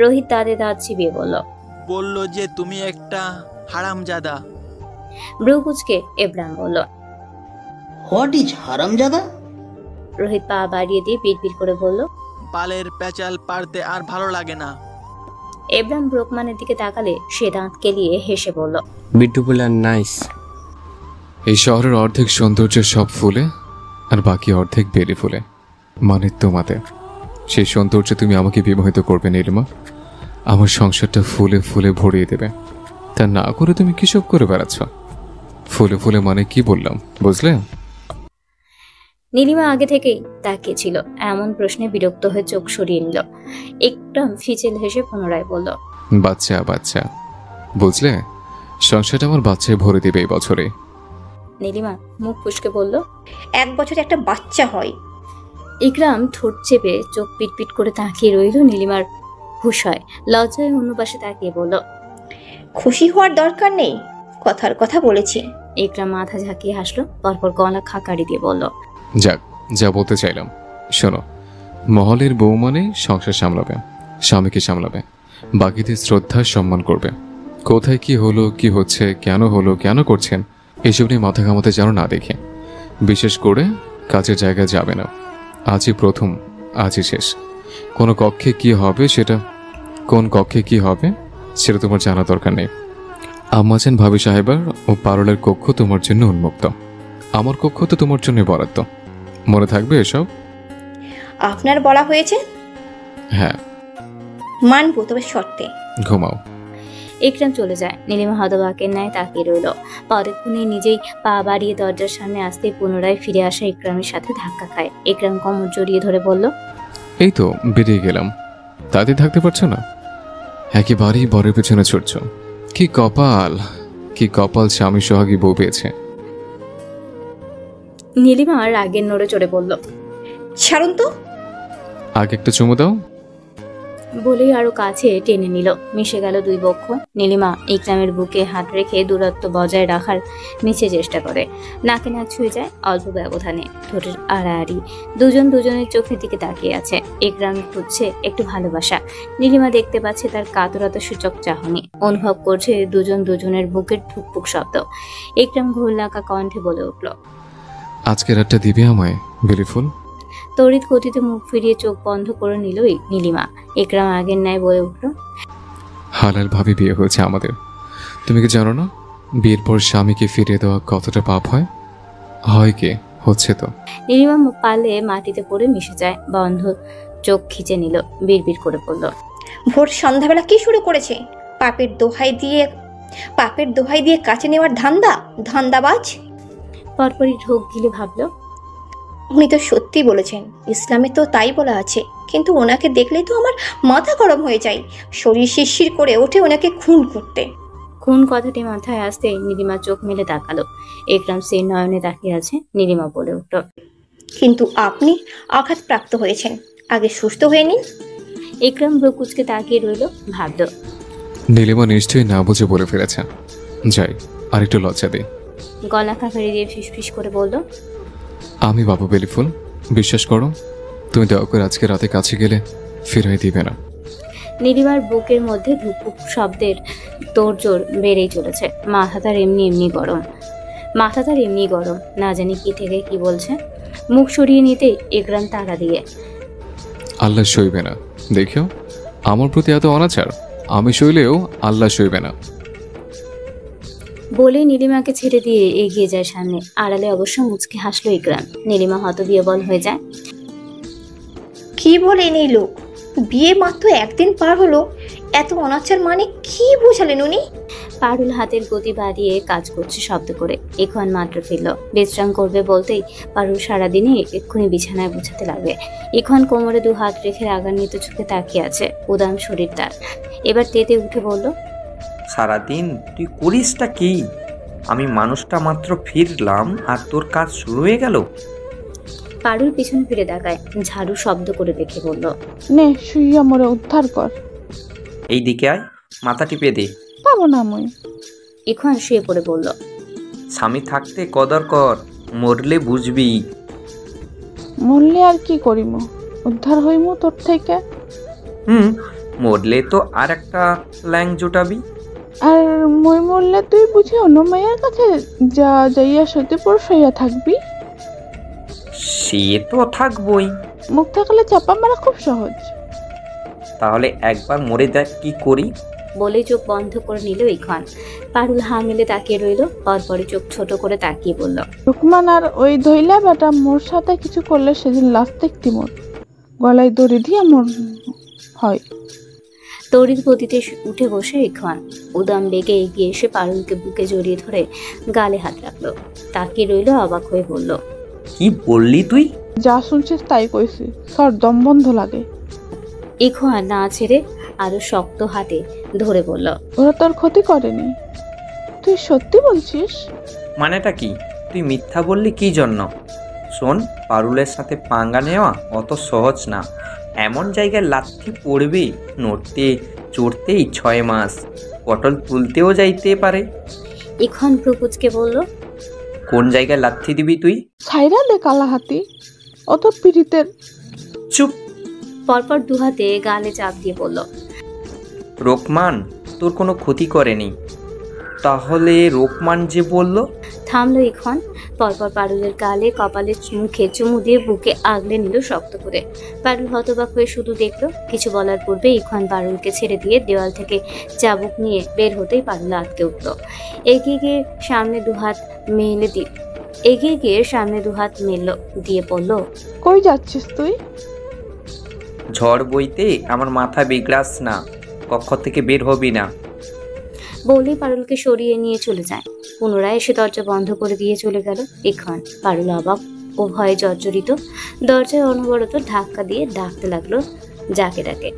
Speaker 1: রোহিত দাঁতে দাঁত চিবিয়ে বলল,
Speaker 11: বলল যে তুমি একটা হারামজাদা।
Speaker 1: ব্রু কুচকে ইব্রাহিম বলল,
Speaker 8: হোয়াট ইজ হারামজাদা?
Speaker 1: রোহিত পা বাড়িয়ে দিয়ে পিটপিট করে বলল,
Speaker 11: বালের প্যাচাল পারতে আর ভালো লাগে না।
Speaker 1: ইব্রাহিম রোকমানের দিকে তাকালে সে দাঁত কেলিয়ে হেসে বলল,
Speaker 15: বিউটিফুল আর নাইস।
Speaker 3: এই শহরের অর্ধেক সৌন্দর্য সব ফুলে আর বাকি অর্ধেক বেলি ফুলে, মানে তোমাতে। সেই সৌন্দর্য তুমি আমাকে বিমোহিত করবে নীলিমা, আমার সংসারটা ফুলে ফুলে ভরিয়ে দেবে। তা না করে তুমি কি সব করে বেড়াচ্ছ? ফুলে ফুলে মানে কি বললাম বুঝলে?
Speaker 1: নীলিমা আগে থেকেই তাকিয়েছিল। এমন প্রশ্নে বিরক্ত হয়ে চোখ সরিয়ে নিল। ইকরাম ফিচেল হেসে পুনরায় বলল,
Speaker 3: বাচ্চা বাচ্চা, বুঝলে সংসারটা আমার বাচ্চায় ভরে দেবে এই বছরে।
Speaker 1: নীলিমা মুখ ফুসকে বলল,
Speaker 6: 1 বছরে একটা বাচ্চা হয়।
Speaker 1: ইকরাম ঠোঁট চেপে চোখ পিটপিট করে তাকিয়ে রইল নীলিমার হুঁশয়। লজ্জায় অন্য পাশে তাকিয়ে বলল,
Speaker 6: খুশি হওয়ার দরকার নেই, কথার কথা বলেছি।
Speaker 1: ইকরাম মাথা ঝাঁকিয়ে হাসলো, পরপর গলা খাকারি দিয়ে বলল,
Speaker 3: যাক, যা বলতে চাইলাম শোনো, মহলের বউ মানে সংসার সামলাবে, স্বামীকে সামলাবে, বাকিদের শ্রদ্ধা সম্মান করবে। কোথায় কি হলো, কি হচ্ছে, কেন হলো, কেন করছেন, এসব নিয়ে মাথা ঘামাতে যেন না দেখে। বিশেষ করে কাজের জায়গায় যাবে না। আজই প্রথম, আজই শেষ। কোন কক্ষে কি হবে সেটা তোমার জানা দরকার নেই। আম্মাজান ভাবি সাহেবার ও পারুলের কক্ষ তোমার জন্য উন্মুক্ত, আমার কক্ষ তো তোমার জন্য বরাদ্দ। মনে থাকবে এসব?
Speaker 6: আপনার বলা হয়েছে?
Speaker 3: হ্যাঁ
Speaker 6: মানবো, তবে শর্তে।
Speaker 3: ঘুমাও।
Speaker 1: ইকরাম চলে যায়। নীলিমা হতবাকের ন্যায় তাকিয়ে রইল। পরক্ষণে নিজেই পা বাড়িয়ে দরজার সামনে আসতে পুনরায় ফিরে আসা ইকরামের সাথে ধাক্কা খায়। ইকরাম কোমর জড়িয়ে ধরে বলল,
Speaker 3: এই তো বেরিয়ে গেলাম, তাতে থাকতে পারছো না? একেবারেই বরের পেছনে ছুটছ। কি কপাল, কি কপাল স্বামী সোহাগী বউ পেয়েছে।
Speaker 1: নীলিমা রাগের নড়ে চড়ে বলল,
Speaker 6: ছাড়ুন তো।
Speaker 3: আগে একটা চুমু দাও।
Speaker 1: বলেই আরো কাছে টেনে নিল। মিশে গেল দুই পক্ষ। নীলিমা ইকরামের বুকে হাত রেখে দূরত্ব বজায় রাখার নিচে চেষ্টা করে। নাকে নাক ছুঁয়ে যায় অল্প ব্যবধানে। ঠোঁটের আড়াআড়ি দুজন দুজনের চোখের দিকে তাকিয়ে আছে। ইকরাম খুঁজছে একটু ভালোবাসা। নীলিমা দেখতে পাচ্ছে তার কাতরতা সূচক চাহনি। অনুভব করছে দুজন দুজনের বুকের ঠুকপুক শব্দ। ইকরাম ঘোর লাগা কণ্ঠে বলে উঠল,
Speaker 3: আজকে রাতটা দিবে আমায় বিলিফুল?
Speaker 1: তড়িৎ গতিতে মুখ ফিরিয়ে চোখ বন্ধ করে নিল নীলিমা। ইকরাম আগের ন্যায় বলে উঠল,
Speaker 3: হালাল ভাবে বিয়ে হয়েছে আমাদের। তুমি কি জানো না বিয়ের পর স্বামীকে ফিরিয়ে দেওয়া কতটা পাপ হয়? হয় কি, হচ্ছে তো।
Speaker 1: নীলিমা পালে মাটিতে পড়ে মিশে যায়। বন্ধ চোখ খিচে নিল। বিড়বিড় করে বলল,
Speaker 6: ভোর সন্ধ্যাবেলা কি শুরু করেছে? পাপের দোহাই দিয়ে কাছে নেওয়ার ধান্দাবাজ।
Speaker 1: পরপরই ঢোক গিলে ভাবল,
Speaker 6: উনি তো সত্যি বলেছেন, ইসলামে তো তাই বলা আছে। কিন্তু ওনাকে দেখলেই তো আমার মাথা গরম হয়ে যায়, শরীর শিরশির করে ওঠে ওনাকে খুন করতে।
Speaker 1: খুন কথাটি মাথায় আসতে নীলিমা চোখ মেলে তাকালো। ইকরাম সেই নয়নে তাকিয়ে আছে। নীলিমা বলে উঠল,
Speaker 6: কিন্তু আপনি আঘাতপ্রাপ্ত হয়েছেন, আগে সুস্থ হয়ে নিন।
Speaker 1: ইকরাম ব্রকুচকে তাকিয়ে রইল, ভাবল,
Speaker 3: নীলিমা নিশ্চয়ই না বুঝে বলে ফেলেছে। যাই আরেকটু লজ্জা দিই।
Speaker 1: গলা খাকারি দিয়ে ফিসফিস করে বলল,
Speaker 3: আমি বাবু বেলিফুল, বিশ্বাস করো তুমি দয়া করে আজকে রাতে কাছে গেলে ফিরাই দিবে না।
Speaker 1: নীলিমার বুকের মধ্যে ধুকপুক শব্দের তোড়জোড় বেড়েই চলেছে। মাথা তার এমনি গরম, না জানি কি থেকে কি বলছে। মুখ সরিয়ে নিতেই ইকরাম তাড়া দিয়ে,
Speaker 3: আল্লাহ সইবে না, দেখিও আমার প্রতি এত অনাচার, আমি সইলেও আল্লাহ সইবে না।
Speaker 1: বলে নীলিমাকে ছেড়ে দিয়ে এগিয়ে যায় সামনে। আড়ালে অবশ্য মুচকে হাসলো ইকরাম। নীলিমা হতবিহ্বল হয়ে যায়।
Speaker 6: কি বলে এই লোক? বিয়ে মাত্র একদিন পার হলো, এত অনাচার মানে কি বোঝালেন উনি?
Speaker 1: পারুল হাতের গতি বাড়িয়ে কাজ করছে শব্দ করে। এখন মাত্র ফিরল, বিশ্রাম করবে বলতেই পারুল সারাদিনই এক্ষুনি বিছানায় গুছাতে লাগবে। এখন কোমরে 2 হাত রেখে রাগান্বিত চোখে তাকিয়ে আছে উদাম শরীর তার। এবার তেতে উঠে বলল,
Speaker 9: সারাদিন তুই করিসটা কি? আমি মানুষটা মাত্র ফিরলাম আর তোর কাজ শুরু হয়ে গেল।
Speaker 1: পারুল পিছন ফিরে তাকায়, ঝাড়ু শব্দ করে দেখে বলল,
Speaker 16: নে শুইয়া মরে উদ্ধার কর।
Speaker 9: এই দিকে আয়, মাথা টিপে দে।
Speaker 16: পাবো না মই।
Speaker 1: এখন শুয়ে পড়ে বলল,
Speaker 9: স্বামী থাকতে কদর কর, মরলে বুঝবি।
Speaker 16: মরলে আর কি করিম, উদ্ধার হইমু তোর থেকে।
Speaker 9: মরলে তো আর একটা ল্যাং জোটাবি।
Speaker 16: আর মই মরলে তুই বুঝি অন্য মায়ের কাছে যাইয়া সতীপুর হইয়া থাকবি?
Speaker 9: সে তো থাকবই।
Speaker 16: মুখ থাকলে চাপা মারা খুব সহজ।
Speaker 9: তাহলে একবার মরে দেখ কি করি।
Speaker 1: বলে চোখ বন্ধ করে নিল ইখন। পারুল হা মেলে তাকিয়ে রইল, পরপরই চোখ ছোট করে তাকিয়ে বলল,
Speaker 16: রুকমান আর ওই ধইলা বেটা মোর সাথে কিছু করলে সেদিন লাশ দেখতি মোর গলায় দড়ি দিয়ে মোর হয়।
Speaker 1: তড়িৎ গতিতে উঠে বসে ইখন উদাম বেগে এগিয়ে এসে পারুলকে বুকে জড়িয়ে ধরে গালে হাত রাখলো। তাকিয়ে রইল অবাক হয়ে বলল,
Speaker 9: কি বললি তুই?
Speaker 16: যা শুনছিস তাই কইছি, সর দম বন্ধ লাগে।
Speaker 1: ইখন না ছেড়ে আরো শক্ত হাতে ধরে বলল,
Speaker 16: ওরা তোর ক্ষতি করেনি, তুই সত্যি বলছিস?
Speaker 9: মানেটা কি? তুই মিথ্যা বললি কি জন্য? শোন, পারুলের সাথে পাঙ্গা নেওয়া অত সহজ না। এমন জায়গায় লাথি পড়বে, নড়তে চড়তেই 6 মাস, পটল তুলতেও যাইতে পারে।
Speaker 1: ইখন প্রকুচকে বলল,
Speaker 9: কোন জায়গায় লাথি দিবি তুই?
Speaker 16: ছাইরা দে কালা হাতি, অত পিড়িতের।
Speaker 9: চুপ।
Speaker 1: পরপর 2 হাতে গালে চাপ দিয়ে বলল,
Speaker 9: রোকমান তোর কোনো ক্ষতি করেনি। তাহলে রোকমান যে বলল?
Speaker 1: থামলো ইখন। পরপর পারুলের গালে, কপালে, মুখে চুমু দিয়ে বুকে আগলে নিল শক্ত করে। পারুল হতবাক হয়ে শুধু দেখলো। কিছু বলার পূর্বে ইখন পারুলকে ছেড়ে দিয়ে দেওয়াল থেকে চাবুক নিয়ে বের হতেই পারুল আটকে উঠল। এগিয়ে গিয়ে সামনে 2 হাত মেলল দিয়ে বলল,
Speaker 16: কই যাচ্ছিস তুই?
Speaker 9: ঝড় বইতে আমার মাথা বিগড়াস না, কক্ষ থেকে বের হবি না।
Speaker 1: বলেই পারুলকে সরিয়ে নিয়ে চলে যায়। পুনরায় এসে দরজা বন্ধ করে দিয়ে চলে গেল ইখন। পারুল অবাক ও ভয়ে জর্জরিত। দরজায় অনবরত ধাক্কা দিয়ে ডাকতে লাগলো যাকে ডাকে।